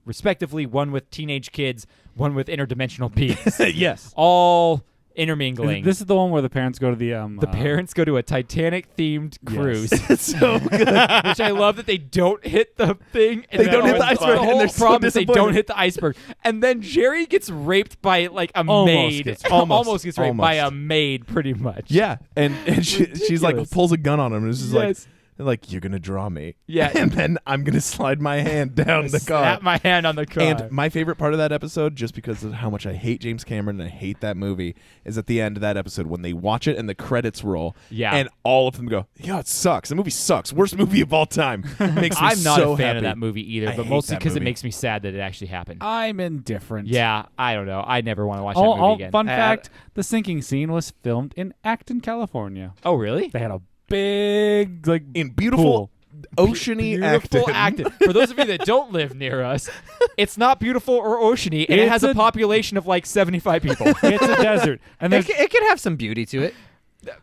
respectively, one with teenage kids, one with interdimensional beings. Yes. All intermingling. This is the one where the parents go to the The parents go to a Titanic-themed cruise. It's so good. Which I love that they don't hit the thing. And They don't hit the iceberg, The and whole they're so problem is they don't disappointed. hit the iceberg. And then Jerry gets raped by like a Almost maid. gets Almost gets raped by a Almost. maid, pretty much. Yeah, and she's like Ridiculous. pulls a gun on him and is just Yes. like you're gonna draw me. Yeah. And then I'm gonna slide my hand down the car. Slap my hand on the car. And my favorite part of that episode, just because of how much I hate James Cameron and I hate that movie, is at the end of that episode when they watch it and the credits roll. Yeah. And all of them go, yeah, it sucks. The movie sucks. Worst movie of all time. Makes me I'm not so a fan happy. of that movie either, I but hate mostly that because it movie. makes me sad that it actually happened. I'm indifferent. Yeah, I don't know. I never want to watch that movie again. Fun fact, the sinking scene was filmed in Acton, California. Oh, really? They had a big, like, in beautiful pool. oceany Beautiful Acton. Acton. For those of you that don't live near us, it's not beautiful or oceany, and it It's has a a- population of like 75 people. It's a desert. And there's It can have some beauty to it.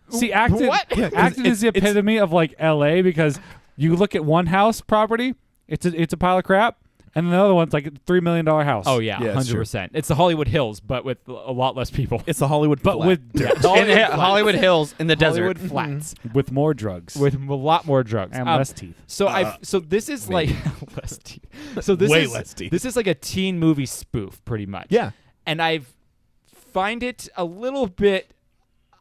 See, Acton, What? Yeah, 'cause Acton is the it's- epitome of like LA because you look at one house property, it's a pile of crap, and the other one's like a $3 million house. Oh yeah, Yeah, it's true. 100%. It's the Hollywood Hills, but with a lot less people. It's the Hollywood but flat. with dirt, Hollywood Hills in the Hollywood desert. flats with more drugs with a lot more drugs and less teeth. So so this is like less teeth. So this Way is less teeth. This is like a teen movie spoof, pretty much. Yeah. And I find it a little bit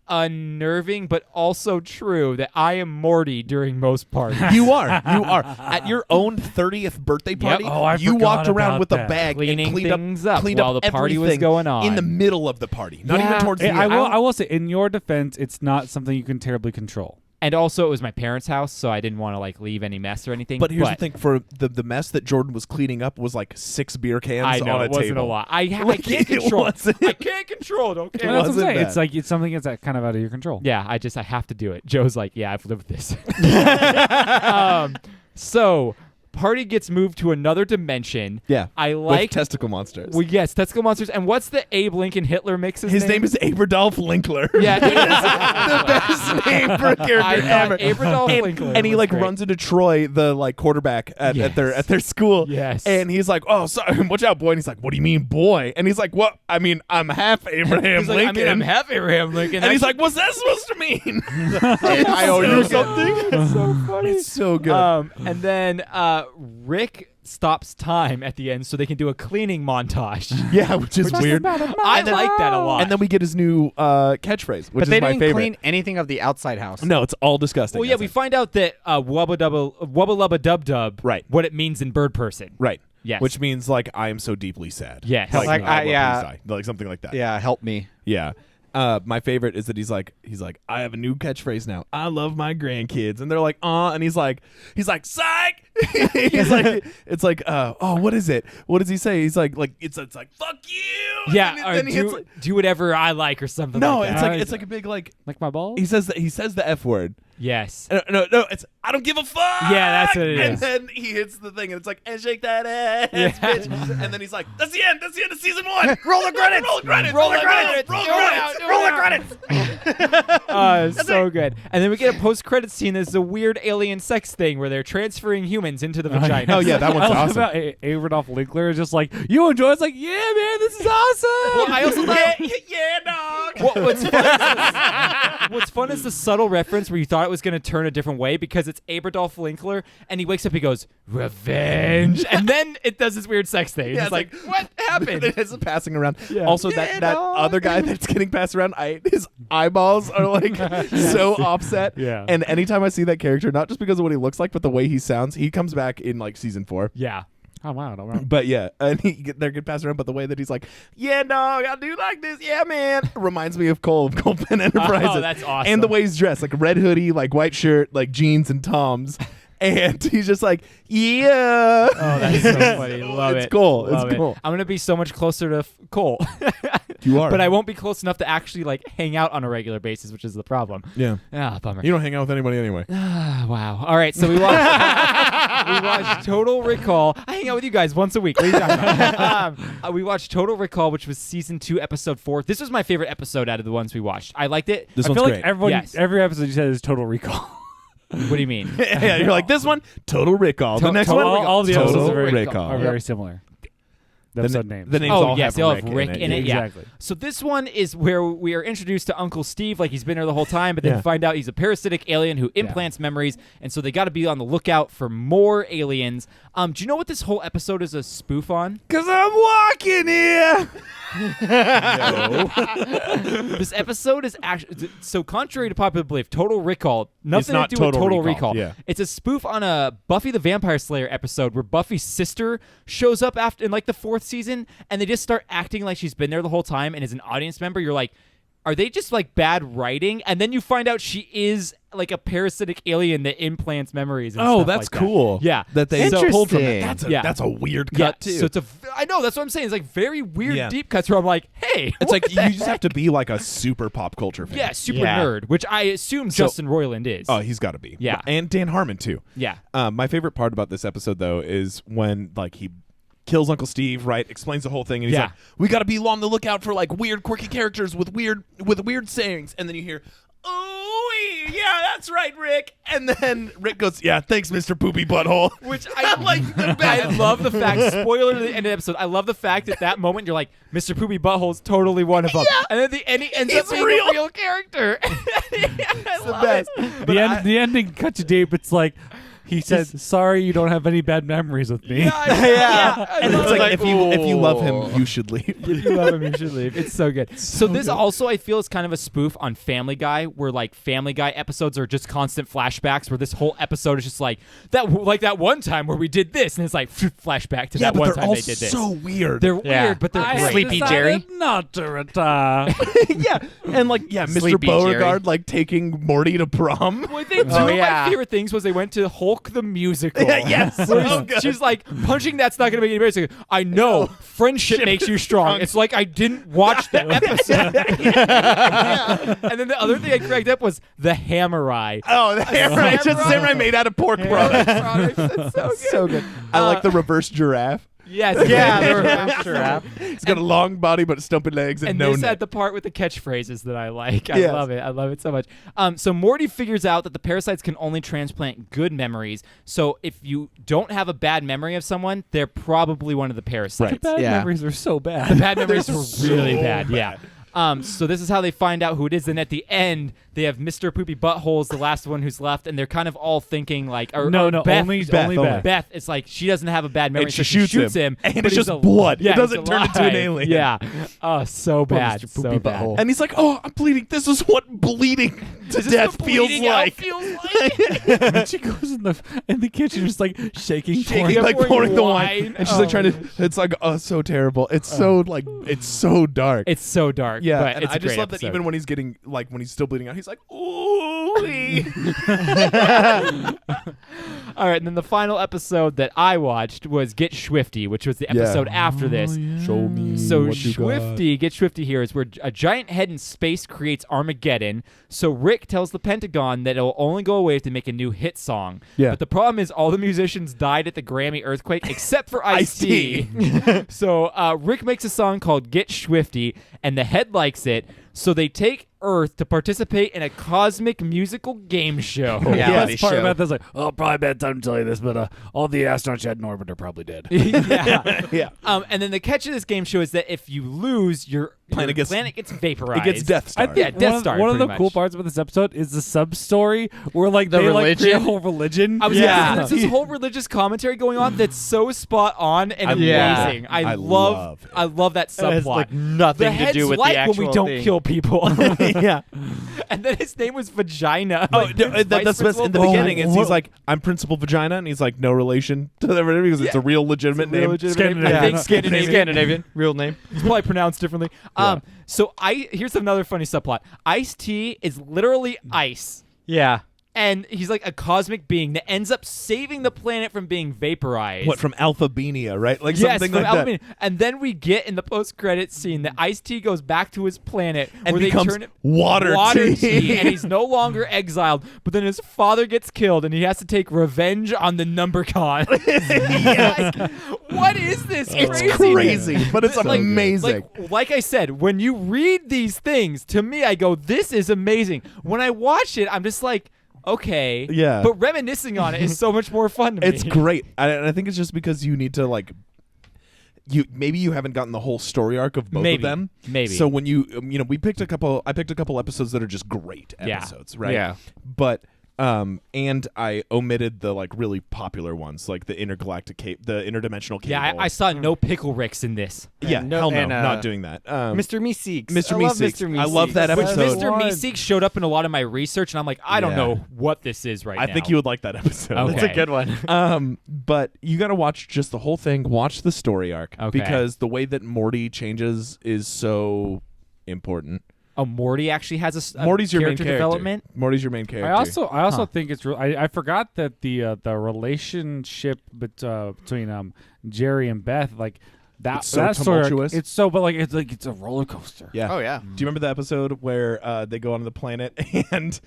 unnerving, but also true that I am Morty during most parties. You are. At your own 30th birthday party, Oh, I you forgot walked around about with that. a bag Cleaning and things up cleaned while up the party was everything going on. in the middle of the party, not Yeah. even towards the end. I will say, in your defense, it's not something you can terribly control. And also, it was my parents' house, so I didn't want to like leave any mess or anything. But here's the thing: for the mess that Jordan was cleaning up was like 6 beer cans I know on a it wasn't table. a lot. I Like, can't it control it. wasn't- I can't control it. Okay. Well, that's what I'm wasn't saying. bad. It's like it's something that's kind of out of your control. Yeah, I have to do it. Joe's like, yeah, I've lived with this. So party gets moved to another dimension. Yeah, I with like testicle monsters. Well, yes, testicle monsters. And what's the Abe Lincoln Hitler mix's His name is Aberdolf Linkler. Yeah, the best name for a character I ever. thought Aberdolf Linkler And he was like great. runs into Troy, the like quarterback at their school. Yes. And he's like, "Oh, sorry, watch out, boy." And he's like, "What do you mean, boy?" And he's like, "What? I mean, I'm half Abraham He's like, Lincoln." I mean, I'm half Abraham Lincoln. and he's like, "What's that supposed to mean?" I owe you something. It's so funny. It's so good. And then Rick stops time at the end so they can do a cleaning montage. Yeah, which is weird. I like that a lot. And then we get his new catchphrase, which But is they my didn't favorite. clean anything of the outside house. No, it's all disgusting. Well, yeah, we find out that Wubba Lubba Dub Dub, right, what it means in bird person. Right. Yes. Which means like I am so deeply sad. Yes. Like, Like, I love Lisa. Like something like that. Yeah, help me. Yeah. My favorite is that he's like, I have a new catchphrase now. I love my grandkids, and they're like, and he's like, psych. He's like, it's like, oh, what is it? What does he say? He's like, it's like, fuck you. Yeah, And or then he hits, do whatever I like or something. no, like that. it's like a big like my balls. He says the F word. Yes. No, it's I don't give a fuck. Yeah, that's what it and is. then he hits the thing, and it's like, and shake that ass, Yeah. bitch. And then he's like, that's the end of season 1. Roll the credits. Roll the credits. Roll the credits. Roll the Do it credits. out. Roll the credits. It's so good. And then we get a post-credit scene. There's a weird alien sex thing where they're transferring humans into the vagina. Oh yeah, that one's I love awesome. about Aberdolf Linkler is just like, you enjoy it? It's like, yeah, man, this is awesome. Well, I also thought, yeah, dog. what's fun is the subtle reference where you thought it was going to turn a different way because it's Aberdolf Linkler, and he wakes up, he goes, revenge, and then it does this weird sex thing. Yeah, It's like, what happened? It's passing around. Yeah. Also, that other guy that's getting passed around, his eyeballs are like so offset. Yeah. And anytime I see that character, not just because of what he looks like, but the way he sounds, he comes back in like season 4. Yeah. Oh wow, I don't know. But yeah, and they're getting passed around, but the way that he's like, yeah, dog, I do like this, yeah, man, reminds me of Cole Phen Enterprises. Oh, that's awesome. And the way he's dressed, like red hoodie, like white shirt, like jeans and Toms. and he's just like, yeah. Oh, that's so funny. Love it's it. Cool. Love it's cool. it. I'm gonna be so much closer to Cole. You are, but I won't be close enough to actually like hang out on a regular basis, which is the problem. Yeah. Ah, bummer. You don't hang out with anybody anyway. Wow. All right, so we watched Total Recall. I hang out with you guys once a week. What are you talking about? We watched Total Recall, which was season 2, episode 4. This was my favorite episode out of the ones we watched. I liked it. This I one's feel great. like every episode you said is Total Recall. What do you mean? Yeah, you're like, this one, Total Recall. The next one, all the episodes Total are very similar. The episode names. The names oh, all yes, have they all Rick have Rick in it. Yeah. Exactly. So this one is where we are introduced to Uncle Steve, like he's been there the whole time, but then find out he's a parasitic alien who implants memories, and so they got to be on the lookout for more aliens. Do you know what this whole episode is a spoof on? 'Cause I'm walking here. No. This episode is actually, so contrary to popular belief, Total Recall, nothing not to do with Total Total Recall, Recall. yeah. It's a spoof on a Buffy the Vampire Slayer episode where Buffy's sister shows up after in like the 4th season, and they just start acting like she's been there the whole time and is an audience member. You're like, are they just like bad writing? And then you find out she is like a parasitic alien that implants memories. And stuff that's like cool. That. Yeah, that they pulled from it. Interesting. That's a weird cut too. So it's I know that's what I'm saying. It's like very weird Yeah. deep cuts where I'm like, hey, It's what like the you just heck? have to be like a super pop culture fan. Yeah, super Yeah. nerd, which I assume Justin Roiland is. Oh, he's got to be. Yeah. And Dan Harmon too. Yeah. My favorite part about this episode though is when like he kills Uncle Steve, right? Explains the whole thing, and he's like, "We got to be on the lookout for like weird, quirky characters with weird sayings." And then you hear, "Oh, yeah, that's right, Rick." And then Rick goes, "Yeah, thanks, Mr. Poopy Butthole." Which I like. I love the fact. Spoiler to the end of the episode. I love the fact that that moment you're like, Mr. Poopy Butthole's totally one of them, and then the end he ends up being a real character. It's the best. The ending cuts you deep. It's like. He says, "Sorry, you don't have any bad memories with me." Yeah. And it's like, if you love him, you should leave. If you love him, you should leave. It's so good. So this also, I feel, is kind of a spoof on Family Guy, where like Family Guy episodes are just constant flashbacks, where this whole episode is just like that one time where we did this, and it's like flashback to that one time they did this. So weird. They're weird, but they're great. Sleepy Jerry. Not to retire. Yeah, and like Mr. Sleepy Beauregard like taking Morty to prom. Well, two of my favorite things was they went to Hulk the musical. Yes. Where she's like, punching that's not going to make any difference. I know friendship makes you strong. It's like I didn't watch the episode. And then the other thing I cracked up was the hammer eye. Oh, the samurai! Just a samurai made out of pork products. That's so good. So good. I like the reverse giraffe. Yes. Yeah, the reverse giraffe. He's got a long body but stumpy legs and no this neck. had the part with the catchphrases that I like. I Yes. love it. I love it so much. So Morty figures out that the parasites can only transplant good memories. So if you don't have a bad memory of someone, they're probably one of the parasites. Right. Bad Yeah. memories are so bad. The bad memories They're are really so bad. bad. Yeah. So this is how they find out who it is. Then at the end, they have Mr. Poopy Butthole's the last one who's left, and they're kind of all thinking like, No, Beth, only Beth. Beth. It's like she doesn't have a bad memory, And so she shoots him, and but it's he's just blood. Yeah, It doesn't he's turn into an alive. alien. Yeah. Oh, so bad. Mr. So Poopy bad. Butthole. And he's like, "Oh, I'm bleeding. This is what bleeding to This is death what feels bleeding out like." feels like. And she goes in the kitchen, just like shaking, Shaking, like pouring the wine, and she's like trying to. It's like, oh, so terrible. It's so like, it's so dark. It's so dark. Yeah, but and it's I a just great love episode. that even when he's getting like when he's still bleeding out, he's like, "Ooh." All right, and then the final episode that I watched was Get Schwifty, which was the episode after this. Show me. So what you got. Schwifty, Get Schwifty here is where a giant head in space creates Armageddon. So Rick tells the Pentagon that it'll only go away if they make a new hit song. Yeah. But the problem is all the musicians died at the Grammy earthquake except for Ice-T. So Rick makes a song called Get Schwifty, and the head likes it. So they take Earth to participate in a cosmic musical game show. The Reality best part show. about this, like, oh, probably bad time to tell you this, but all the astronauts you had in orbit are probably dead. Yeah. Yeah. And then the catch of this game show is that if you lose, your Planet gets- vaporized. It gets Death Star. Yeah, Death Star. One of the pretty cool much. parts about this episode is the sub story where like The they like create a religion? whole religion. I was Yeah. there's this whole religious commentary going on that's so spot on and Yeah. amazing. I love it. love that It has, subplot. like, nothing the to heads do with like the actual when we don't thing. kill people. Yeah. And then his name was Vagina. Oh, Like, no, Vince Vice that's the best. In the Principal beginning, Vagina. is he's like, "I'm Principal Vagina," and he's like, "No relation to everybody because it's a real legitimate Real name." legitimate name. I Scandinavian. think Scandinavian. Real name. It's probably pronounced differently. So here's another funny subplot. Ice-T is literally ice. Yeah. and he's like a cosmic being that ends up saving the planet from being vaporized. What, from Alpha Benia, right? Like yes, something from like that. Alpha Benia. And then we get in the post-credits scene that Ice-T goes back to his planet And where they becomes turn it water tea. and he's no longer exiled. But then his father gets killed, and he has to take revenge on the Numbercon. Like, what is this? It's crazy, but it's amazing. Like I said, when you read these things, to me, I go, this is amazing. When I watch it, I'm just like, okay. Yeah. But reminiscing on it is so much more fun to me. It's great. And I think it's just because you need to like maybe you haven't gotten the whole story arc of both of them. Maybe. So when you I picked a couple episodes that are just great episodes, right? Yeah. But and I omitted the like really popular ones, like the interdimensional cable. Yeah, I saw no pickle Ricks in this. Yeah, hell no, not doing that. Mr. Meeseeks. Mr. I love Meeseeks. Mr. Meeseeks. I love that Which episode. Mr. Meeseeks showed up in a lot of my research, and I'm like, I don't know what this is right now. I think you would like that episode. Okay. It's a good one. But you got to watch just the whole thing. Watch the story arc because the way that Morty changes is so important. Oh, Morty actually has a Morty's your main character character. development. Morty's your main character. I also think it's real. I forgot that the relationship between Jerry and Beth, like that, It's so that story arc, tumultuous. it's so, but like it's a roller coaster. Yeah. Oh, yeah. Do you remember the episode where they go onto the planet and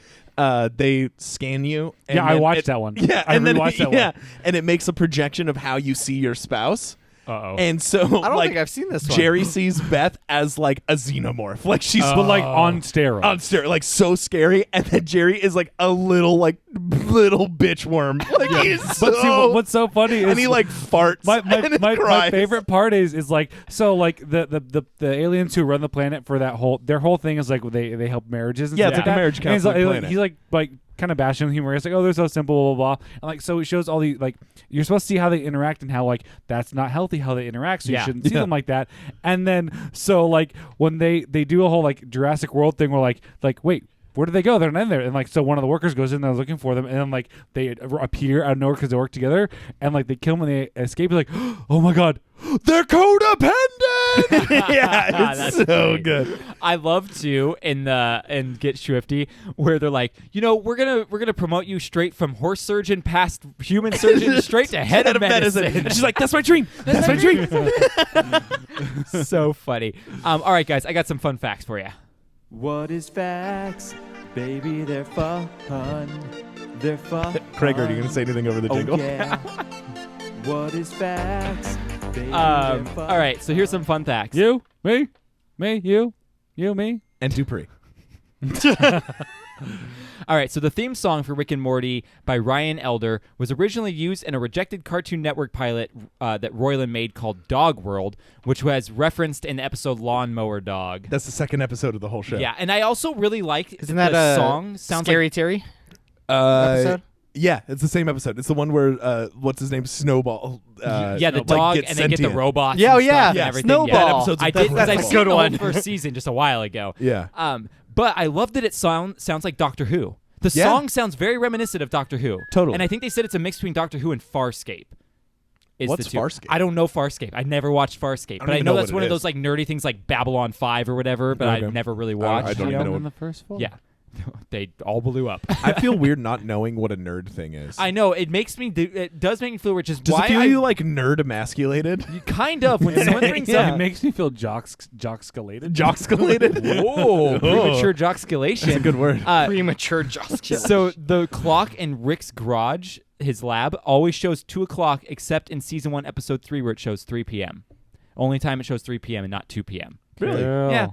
they scan you? And Yeah, I then watched that one. Yeah, I and then rewatched that one. and it makes a projection of how you see your spouse. Uh-oh. And so, I don't like, think I've seen this one. Jerry sees Beth as like a xenomorph, like she's but like on steroids. on steroids, like so scary. And then Jerry is like a little bitch worm. Like he's But see, what's so funny is and he like farts. and my cries. favorite part is like, so like the aliens who run the planet for their whole thing is like they help marriages and Yeah, stuff it's like a that. marriage And he's counseling like, planet. he's like kind of bashing humor. It's like, oh, they're so simple, blah, blah, blah. And like, so it shows all the, like, you're supposed to see how they interact and how, like, that's not healthy how they interact, so you shouldn't see them like that. And then, so, like, when they do a whole, like, Jurassic World thing where, like, wait, where did they go? They're not in there. And, like, so one of the workers goes in there looking for them, and then, like, they appear out of nowhere because they work together, and, like, they kill them and they escape. It's like, oh, my God, they're codependent! Yeah, it's so great. good. I love too in Get Schwifty where they're like, we're gonna promote you straight from horse surgeon past human surgeon straight to head of medicine. And she's like, that's my dream. That's my dream. So funny. All right, guys, I got some fun facts for you. What is facts? Baby, they're fun. They're fun. Craig, are you going to say anything over the jingle? Yeah. What is facts? Baby, All right, so here's some fun facts. You, me, you, me. And Dupree. All right, so the theme song for Rick and Morty by Ryan Elder was originally used in a rejected Cartoon Network pilot that Roiland made called Dog World, which was referenced in the episode Lawnmower Dog. That's the second episode of the whole show. Yeah, and I also really liked Isn't that the a song. Sounds Scary like Terry episode? Yeah, it's the same episode. It's the one where what's his name, Snowball. Yeah, the like, dog, gets and they get the sentient. robots. Yeah, and oh, stuff yeah. and Yeah, everything. Snowball. Yeah. That episode's I did because That's I've a seen good the one. whole first season just a while ago. Yeah. But I love that it sounds like Doctor Who. The song sounds very reminiscent of Doctor Who. Totally. And I think they said it's a mix between Doctor Who and Farscape. What's the two. Farscape? I don't know Farscape. I never watched Farscape, but I even know know that's what one it of is. those like nerdy things like Babylon 5 or whatever. But Okay. I've never really watched. I don't even know in what. the first one. Yeah, they all blew up. I feel weird not knowing what a nerd thing is. I know it makes me. It does make me feel, which is Does why it feel I you like nerd emasculated? kind of when someone brings Yeah, up. it makes me feel jockscalated. Jockscalated? Whoa, premature jocksculation. That's a good word. Premature jocksculation. So the clock in Rick's garage, his lab, always shows 2 o'clock, except in season 1, episode 3, where it shows 3 p.m. Only time it shows 3 p.m. and not 2 p.m. Really? Yeah.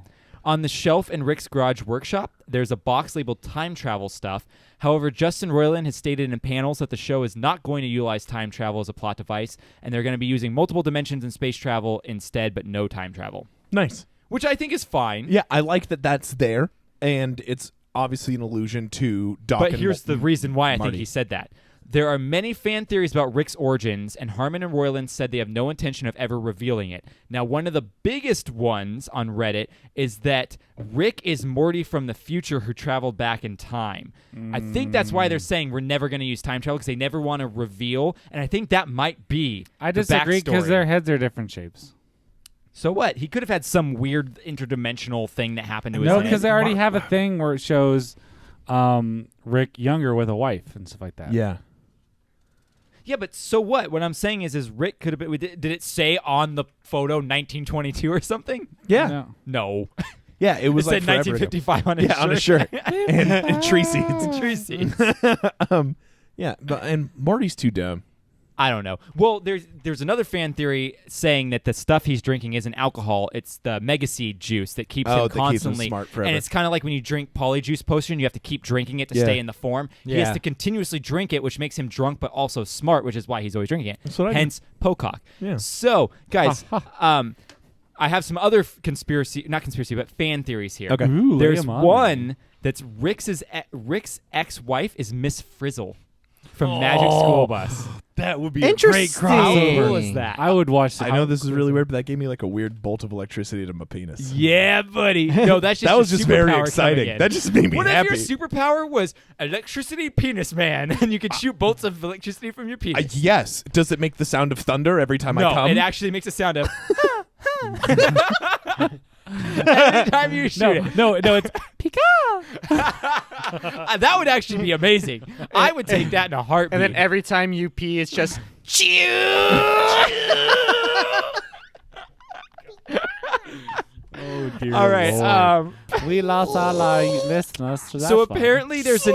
On the shelf in Rick's garage workshop, there's a box labeled time travel stuff. However, Justin Roiland has stated in panels that the show is not going to utilize time travel as a plot device, and they're going to be using multiple dimensions and space travel instead, but no time travel. Nice. Which I think is fine. Yeah, I like that that's there, and it's obviously an allusion to Doc But and here's the reason why I Marty. think he said that. There are many fan theories about Rick's origins, and Harmon and Roiland said they have no intention of ever revealing it. Now, one of the biggest ones on Reddit is that Rick is Morty from the future who traveled back in time. I think that's why they're saying we're never going to use time travel, because they never want to reveal, and I think that might be I the disagree because backstory. their heads are different shapes. So what? He could have had some weird interdimensional thing that happened to his No, head. because they already have a thing where it shows Rick younger with a wife and stuff like that. Yeah. Yeah, but so what? What I'm saying is Rick could have been. Did it say on the photo 1922 or something? Yeah. No. Yeah, it was it like said 1955 on his shirt. on his shirt. and tree seeds. And tree seeds. Yeah, and Morty's too dumb. I don't know. Well, there's another fan theory saying that the stuff he's drinking isn't alcohol. It's the mega seed juice that keeps him constantly. Smart forever. And it's kind of like when you drink Polyjuice Potion, you have to keep drinking it to stay in the form. He has to continuously drink it, which makes him drunk but also smart, which is why he's always drinking it. That's what I Hence, Pocock. Yeah. So, guys, I have some other not conspiracy, but fan theories here. Okay. Ooh, There's lay 'em on. one that's Rick's ex-wife is Miss Frizzle from Magic School Bus. That would be a great Interesting. How crossover. cool is that? I would watch that. I know this is really weird, but that gave me like a weird bolt of electricity to my penis. Yeah, buddy. No, that's just That was your just very superpower exciting. coming in. That just made me what happy. if your superpower was electricity penis man, and you could shoot bolts of electricity from your penis? Yes. Does it make the sound of thunder every time I come? No, it actually makes a sound of. Every time you shoot it. No, it's Pika. That would actually be amazing. I would take that in a heartbeat. And then every time you pee, it's just Oh dear. All right. Lord. We lost all our listeners to that. So fun. apparently there's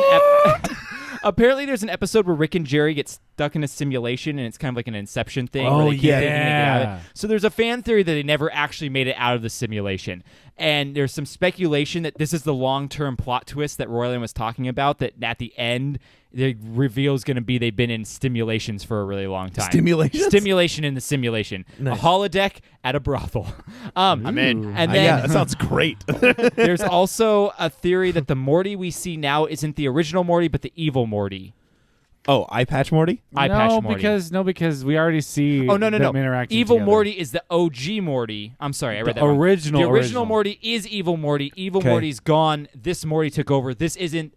an episode where Rick and Jerry get stuck in a simulation, and it's kind of like an Inception thing. Oh, where they keep yeah. thinking they get out of it. So there's a fan theory that they never actually made it out of the simulation, and there's some speculation that this is the long-term plot twist that Roiland was talking about. That at the end, the reveal is going to be they've been in stimulations for a really long time. Stimulations? Stimulation in the simulation. Nice. A holodeck at a brothel. I'm in. And then yeah, that sounds great. there's also a theory that the Morty we see now isn't the original Morty, but the evil Morty. Oh, Eye Patch Morty? Eye Patch Morty. because we already see. Oh, no. them interacting Evil together. Morty is the OG Morty. I'm sorry, I read The that wrong. original- The original original. Morty is Evil Morty. Evil Okay. Morty's gone. This Morty took over. This isn't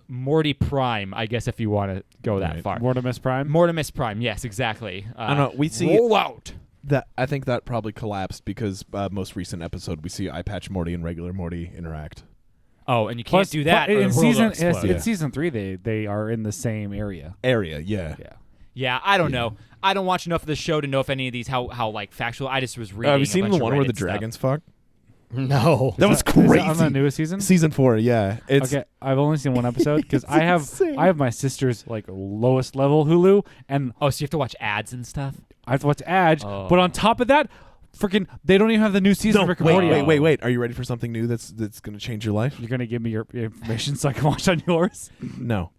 Morty Prime, I guess, if you want to go that far. Mortimus Prime. Mortimus Prime, yes, exactly. I don't know. We see roll out. that. I think that probably collapsed because most recent episode we see Eye Patch Morty and regular Morty interact. Oh, and you can't Plus, do that. or in the world will season. explode. In season 3, they are in the same area. Yeah. Yeah, I don't know. I don't watch enough of the show to know if any of these how like factual. I just was reading. Have you a seen bunch the of one where Reddit the stuff. dragons fuck? No. That was Is that crazy. on the newest season? Season 4, yeah. It's Okay, I've only seen one episode because I have my sister's like lowest level Hulu, and Oh, so you have to watch ads and stuff. I have to watch ads. Oh. But on top of that, freaking, they don't even have the new season No, of Rick and Morty. wait. Are you ready for something new that's going to change your life? You're gonna give me your information so I can watch on yours? No.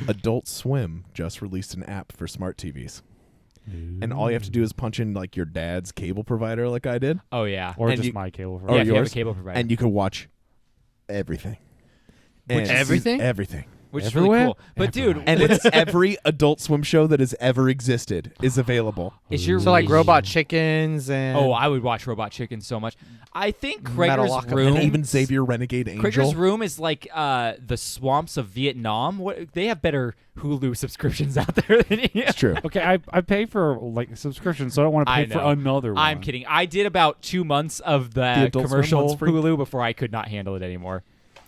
Adult Swim just released an app for smart TVs. And all you have to do is punch in like your dad's cable provider like I did. Oh yeah. Or And just you- my cable. Yeah, Or if you have a yours. cable provider. And you can watch everything. And everything? Everything. Which is Everywhere? really cool. But dude, And it's every Adult Swim show that has ever existed is available. is your So like Robot Chickens and Oh, I would watch Robot Chicken so much. I think Krager's Metalocalypse. Room. And even Xavier Renegade Angel. Krager's Room is like the swamps of Vietnam. What they have better Hulu subscriptions out there than you. It's true. Okay, I pay for like a subscription, so I don't want to I pay for know. another one. I'm kidding. I did about 2 months of the Adult Swim commercial one's free? Hulu before I could not handle it anymore.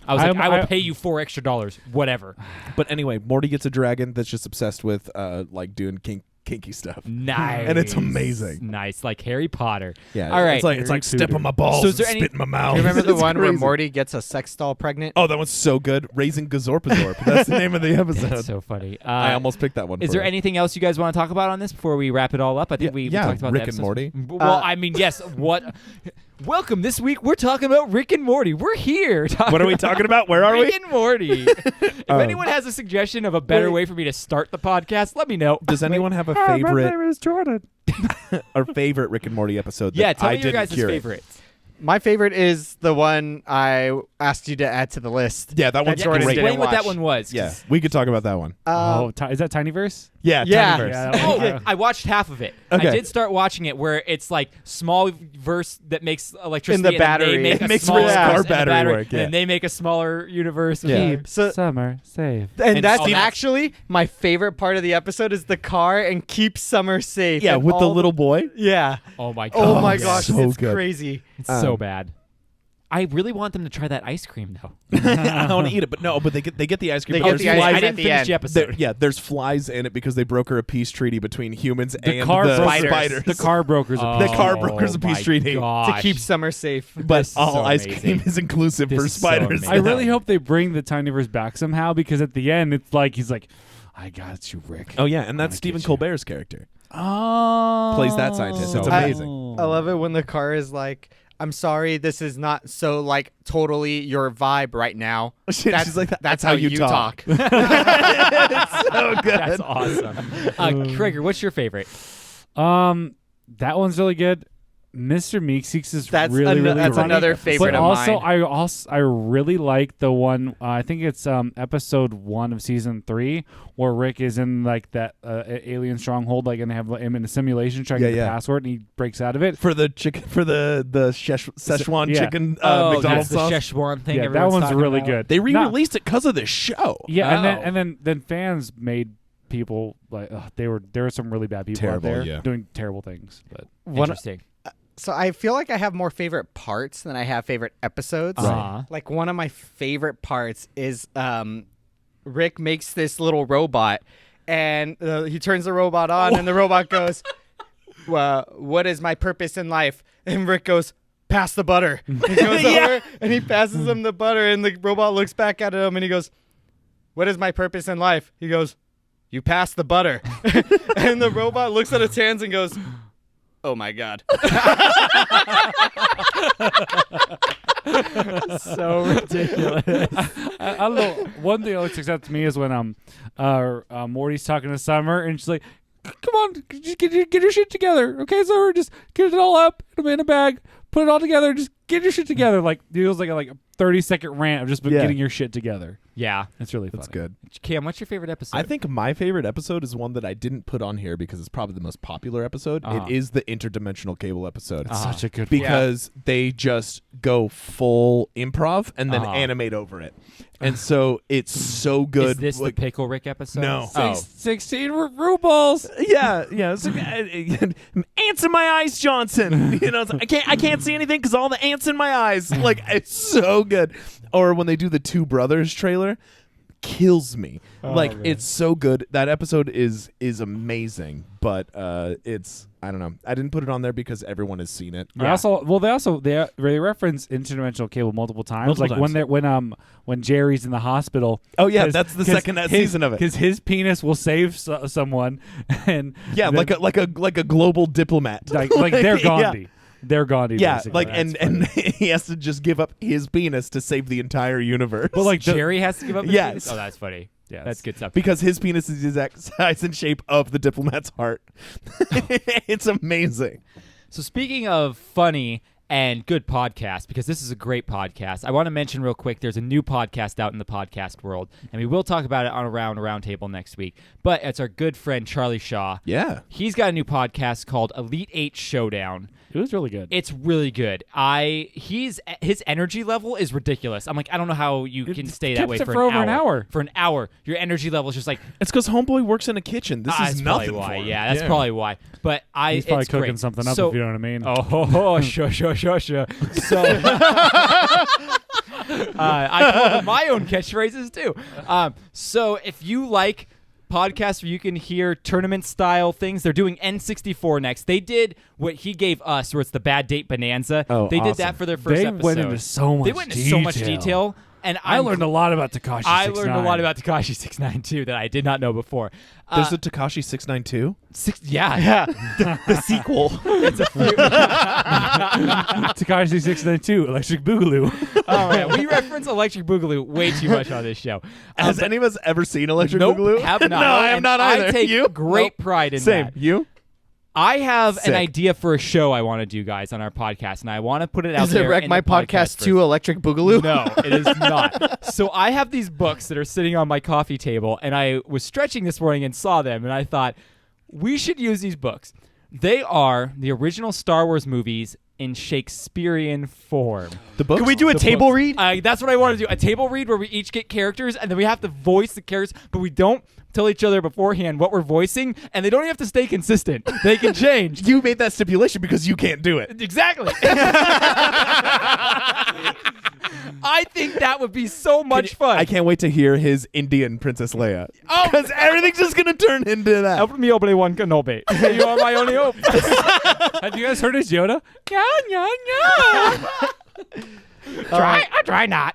I was I'm- like, I will I- pay you $4 extra, whatever. But anyway, Morty gets a dragon that's just obsessed with like doing kinky stuff. Nice. And it's amazing. Nice, like Harry Potter. Yeah. All right. It's like step on my balls So is there and any- spit in my mouth. Do you remember the It's one where crazy. Morty gets a sex doll pregnant? Oh, that one's so good. Raising Gazorpazorp. That's the name of the episode. That's so funny. I almost picked that one. Is for there it. anything else you guys want to talk about on this before we wrap it all up? I think we yeah, talked about Rick the and episodes. Morty. Well, I mean, yes. What? Welcome this week. We're talking about Rick and Morty. We're here. What are we talking about? Where are Rick we? and Morty. If anyone has a suggestion of a better way for me to start the podcast, let me know. Does anyone have a My favorite name is Jordan. or favorite Rick and Morty episode? That Yeah, tell I me your didn't guys' curate? favorites. My favorite is the one I asked you to add to the list. Yeah, that one's Jordan great. didn't Explain what that watch. one was. Yeah, we could talk about that one. Is that Tinyverse? Yeah, yeah. Tinyverse. Yeah, Oh, okay. I watched half of it. Okay. I did start watching it where it's like small verse that makes electricity In the and then battery. They make It a makes smaller Rick's verse car in the battery work, yeah. and they make a smaller universe. Yeah. So Summer, save. and that's Steve- actually my favorite part of the episode is the car and keep Summer safe. Yeah, and with the all little boy. Yeah. Oh my god. Oh my gosh, so it's good. crazy. It's so bad. I really want them to try that ice cream though. I want to eat it, but no. But they get the ice cream. They get the ice cream I at didn't the finish end. the episode. There's flies in it because they broker a peace treaty between humans and car the brokers. spiders. The car brokers. The car brokers a peace treaty to keep summer safe. But is all so ice amazing. cream is inclusive This for is so spiders. amazing. I really hope they bring the Tinyverse back somehow, because at the end it's like he's like, I got you, Rick. Oh yeah, and that's Stephen Colbert's character. Oh, Plays that scientist. It's amazing. I love it when the car is like, I'm sorry, this is not so like totally your vibe right now. She's like, that's how you talk. It's so good. That's awesome. Krieger, what's your favorite? That one's really good. Mr. Meeseeks is really that's funny. another favorite but of also, mine. I really like the one. I think it's episode 1 of season 3, where Rick is in like that alien stronghold, like, and they have him in a simulation trying to get the password, and he breaks out of it for the chicken, for the Szechuan chicken that's McDonald's the sauce. Szechuan thing. Yeah, that everyone's one's talking really about. good. They re-released it because of this show. Yeah, and then fans made people like there were some really bad people Terrible, out there yeah. doing terrible things. But Interesting. So I feel like I have more favorite parts than I have favorite episodes. Right. Like one of my favorite parts is Rick makes this little robot, and he turns the robot on, and the robot goes, well, what is my purpose in life? And Rick goes, pass the butter. He goes over, and he passes him the butter, and the robot looks back at him, and he goes, what is my purpose in life? He goes, you pass the butter. And the robot looks at his hands and goes, oh my God. So ridiculous. I don't know. One thing that sticks out to me is when Morty's talking to Summer, and she's like, "Come on, just get your shit together, okay, Summer? Just get it all up in a bag, put it all together, just get your shit together." Like it was like a 30-second rant of just getting your shit together. Yeah, it's really funny. That's good. Cam, what's your favorite episode? I think my favorite episode is one that I didn't put on here because it's probably the most popular episode. It is the interdimensional cable episode. It's such a good one. Because they just go full improv and then animate over it. And so it's so good. Is this the Pickle Rick episode? No. 16 rubles. Yeah. It's like, ants in my eyes, Johnson. You know, it's like, I can't see anything because all the ants in my eyes. Like, it's so good. Or when they do the Two Brothers trailer, kills me. Man. It's so good. That episode is amazing, but it's, I don't know. I didn't put it on there because everyone has seen it. Yeah. They reference interdimensional cable multiple times. When Jerry's in the hospital. Oh yeah, that's the second season of it. Because his penis will save someone, and yeah, like a global diplomat. Like they're Gandhi. Yeah. They're Gandhi. Yeah, basically. and he has to just give up his penis to save the entire universe. But like Jerry has to give up his penis? Oh, that's funny. Yeah, that's good stuff. Because his penis is the exact size and shape of the diplomat's heart. It's amazing. So speaking of funny and good podcast, because this is a great podcast, I want to mention real quick, there's a new podcast out in the podcast world, and we will talk about it on a roundtable next week. But it's our good friend Charlie Shaw. Yeah. He's got a new podcast called Elite 8 Showdown. It was really good. It's really good. His energy level is ridiculous. I'm like, I don't know how you can stay that way for an hour. For an hour, your energy level is just like. It's because Homeboy works in a kitchen. This is nothing probably why. for him. Yeah, that's probably why. But he's probably it's cooking great. something up, So, if you know what I mean. sure. So I come up with my own catchphrases too. So if you like podcasts where you can hear tournament style things, they're doing N64 next. They did what he gave us, where it's the Bad Date Bonanza. They did that for their first episode. They went into so much detail. And I learned a lot about Tekashi 6ix9ine. I learned a lot about Tekashi 6ix9ine too that I did not know before. There's a Tekashi 692? Yeah. The sequel. It's a few. Tekashi 692, Electric Boogaloo. Oh man, we reference Electric Boogaloo way too much on this show. Has any of us ever seen Electric nope, Boogaloo? Have not. No, I have not either. I take great pride in Same. that. You? I have Sick. an idea for a show I want to do, guys, on our podcast, and I want to put it out Is there. it Wreck in My the Podcast 2 first. Electric Boogaloo? No, it is not. So I have these books that are sitting on my coffee table, and I was stretching this morning and saw them, and I thought, we should use these books. They are the original Star Wars movies in Shakespearean form. The books? Can we do a table read? That's what I want to do. A table read where we each get characters, and then we have to voice the characters, but we don't tell each other beforehand what we're voicing, and they don't even have to stay consistent. They can change. You made that stipulation because you can't do it. Exactly. I think that would be so much fun. I can't wait to hear his Indian Princess Leia. Oh, because everything's just going to turn into that. Help me, Obi-Wan Kenobi. You are my only hope. Have you guys heard his Yoda? Try not.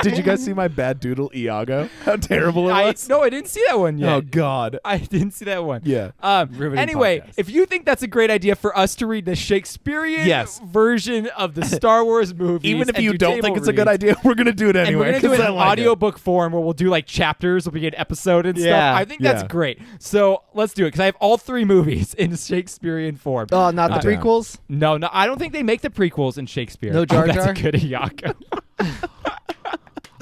Did you guys see my bad doodle Iago? How terrible it was? No, I didn't see that one yet. Oh, God. I didn't see that one. Yeah. Anyway, if you think that's a great idea for us to read the Shakespearean version of the Star Wars movies, Even if and you do don't table think it's a good reads, idea, we're going to do it and anyway. we're going to do it 'cause I in like it. audiobook form where we'll do like chapters, will be an episode and Yeah. stuff. I think that's Yeah. great. So let's do it because I have all 3 movies in Shakespearean form. Oh, not the prequels? No, I don't think they make the prequels in Shakespeare. No Jar That's Jar? a good Iago.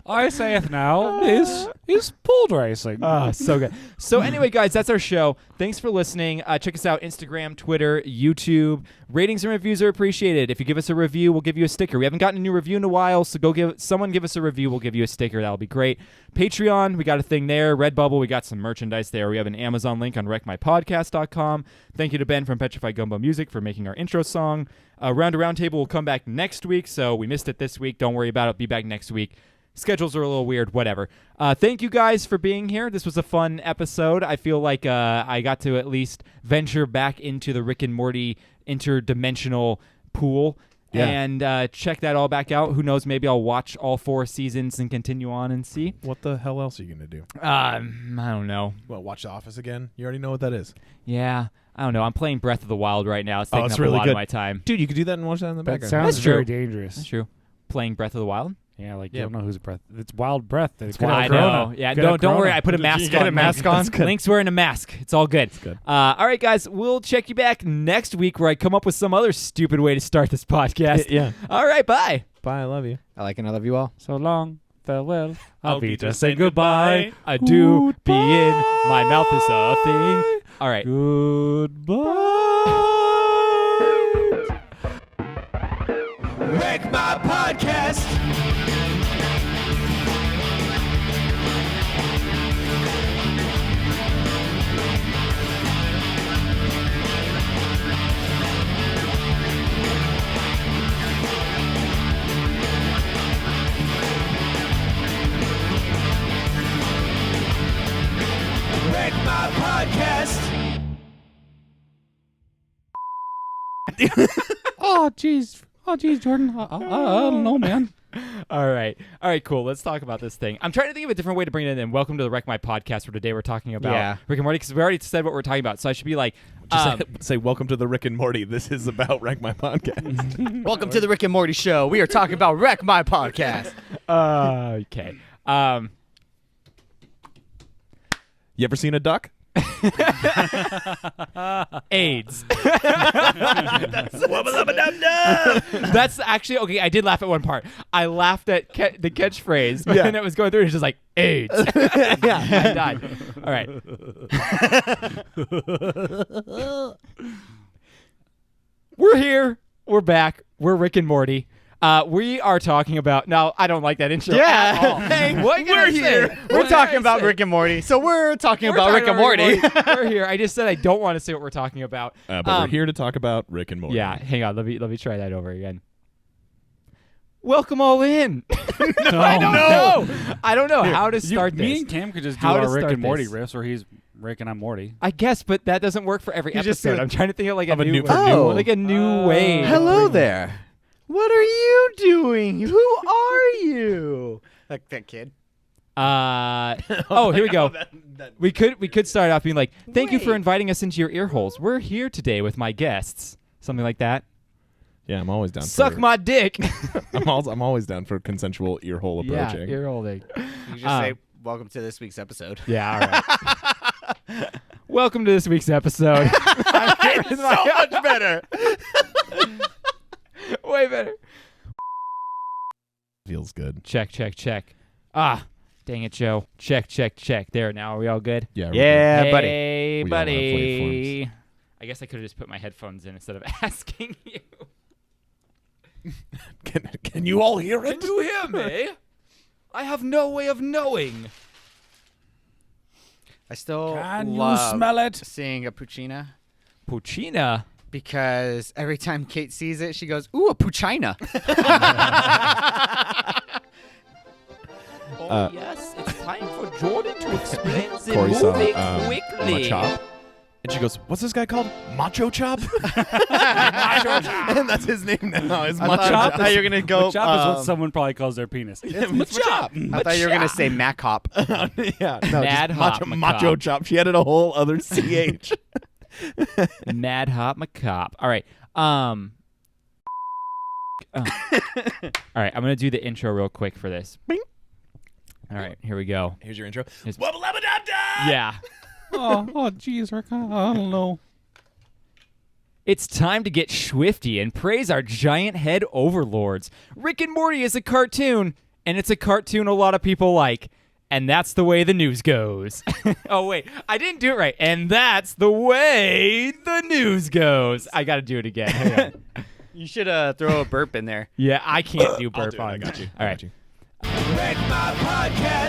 I saith now is pole racing. So good. So anyway, guys, that's our show. Thanks for listening. Check us out, Instagram, Twitter, YouTube. Ratings and reviews are appreciated. If you give us a review, we'll give you a sticker. We haven't gotten a new review in a while, so give us a review. We'll give you a sticker. That'll be great. Patreon, we got a thing there. Redbubble, we got some merchandise there. We have an Amazon link on wreckmypodcast.com. Thank you to Ben from Petrified Gumbo Music for making our intro song. Round to Roundtable will come back next week, so we missed it this week. Don't worry about it. Be back next week. Schedules are a little weird, whatever. Thank you guys for being here. This was a fun episode. I feel like I got to at least venture back into the Rick and Morty interdimensional pool and check that all back out. Who knows, maybe I'll watch all 4 seasons and continue on and see. What the hell else are you going to do? I don't know. Well, watch The Office again? You already know what that is. Yeah, I don't know. I'm playing Breath of the Wild right now. It's taking it's up really a lot good. of my time. Dude, you could do that and watch that in the That background. sounds That's true. very dangerous. That's true. Playing Breath of the Wild? Yeah, like you don't know whose breath. It's wild breath. It's I know. Yeah, don't worry. I put a mask on. get a mask on? Link's wearing a mask. It's all good. All right, guys. We'll check you back next week where I come up with some other stupid way to start this podcast. Yeah. All right, bye. Bye, I love you. I like and I love you all. So long. Farewell. I'll be just just saying goodbye. I do be in. My mouth is a thing. All right. Goodbye. Wreck My Podcast. Wreck My Podcast. Oh, jeez. Jordan. I don't know, man. All right, cool. Let's talk about this thing. I'm trying to think of a different way to bring it in. Welcome to the Wreck My Podcast, where today we're talking about Rick and Morty, because we already said what we're talking about. So I should be like, Say welcome to the Rick and Morty. This is about Wreck My Podcast. Welcome to the Rick and Morty Show. We are talking about Wreck My Podcast. okay. You ever seen a duck? AIDS. Wubba Lubba Dub Dub. That's actually okay. I did laugh at one part. I laughed at the catchphrase, but then it was going through. It's just like AIDS. I died. All right. We're here. We're back. We're Rick and Morty. We are talking about now. I don't like that intro. Yeah. At all. Hey, what We're here. We're talking about Rick and Morty. So we're talking about Rick and Morty. We're here. I just said I don't want to say what we're talking about. But we're here to talk about Rick and Morty. Yeah, hang on. Let me try that over again. Welcome all in. I don't know how to start this. Me and Cam could just do How to our Rick start and Morty this. riffs, where he's Rick and I'm Morty. I guess, but that doesn't work for every You just episode. do it- I'm trying to think of like a Of a new, new- for new one. like a new way. Hello there. What are you doing? Who are you? Like that kid. Here we go. We could start off being like, thank you for inviting us into your ear holes. We're here today with my guests. Something like that. Yeah, I'm always down. Suck my dick. I'm always down for consensual ear hole approaching. Yeah, ear holding. You just say, welcome to this week's episode. Yeah, all right. Welcome to this week's episode. It's so much better. Way better. Feels good. Check. Ah, dang it, Joe. Check. There, now are we all good? Yeah. Yeah, buddy. Hey, We all have buddy. waveforms. I guess I could have just put my headphones in instead of asking you. Can you all hear it? Can you hear me? I have no way of knowing. I still Can you love smell it? seeing a Puccina. Puccina? Because every time Kate sees it, she goes, ooh, a Puccina. Oh, yes, it's time for Jordan to explain the Corey saw movie quickly. Machop, and she goes, "What's this guy called? Macho Chop?" And that's his name now. Is Machop? I thought you were gonna go. Machop is what someone probably calls their penis. It's Machop. I thought you were gonna say Mac Hop. Yeah, no, Mad just Hop Macho Chop. She added a whole other ch. Mad Hop Macop. All right. All right, I'm gonna do the intro real quick for this. Bing. All right, here we go. Here's your intro. Here's- Wubba Lubba Dub Dub! Yeah. Jeez, Rick, I don't know. It's time to get Schwifty and praise our giant head overlords. Rick and Morty is a cartoon, and it's a cartoon a lot of people like. And that's the way the news goes. Oh, wait. I didn't do it right. And that's the way the news goes. I got to do it again. Hang on. You should throw a burp in there. Yeah, I can't do burp do it. on. I got you. All right. Wreck my podcast.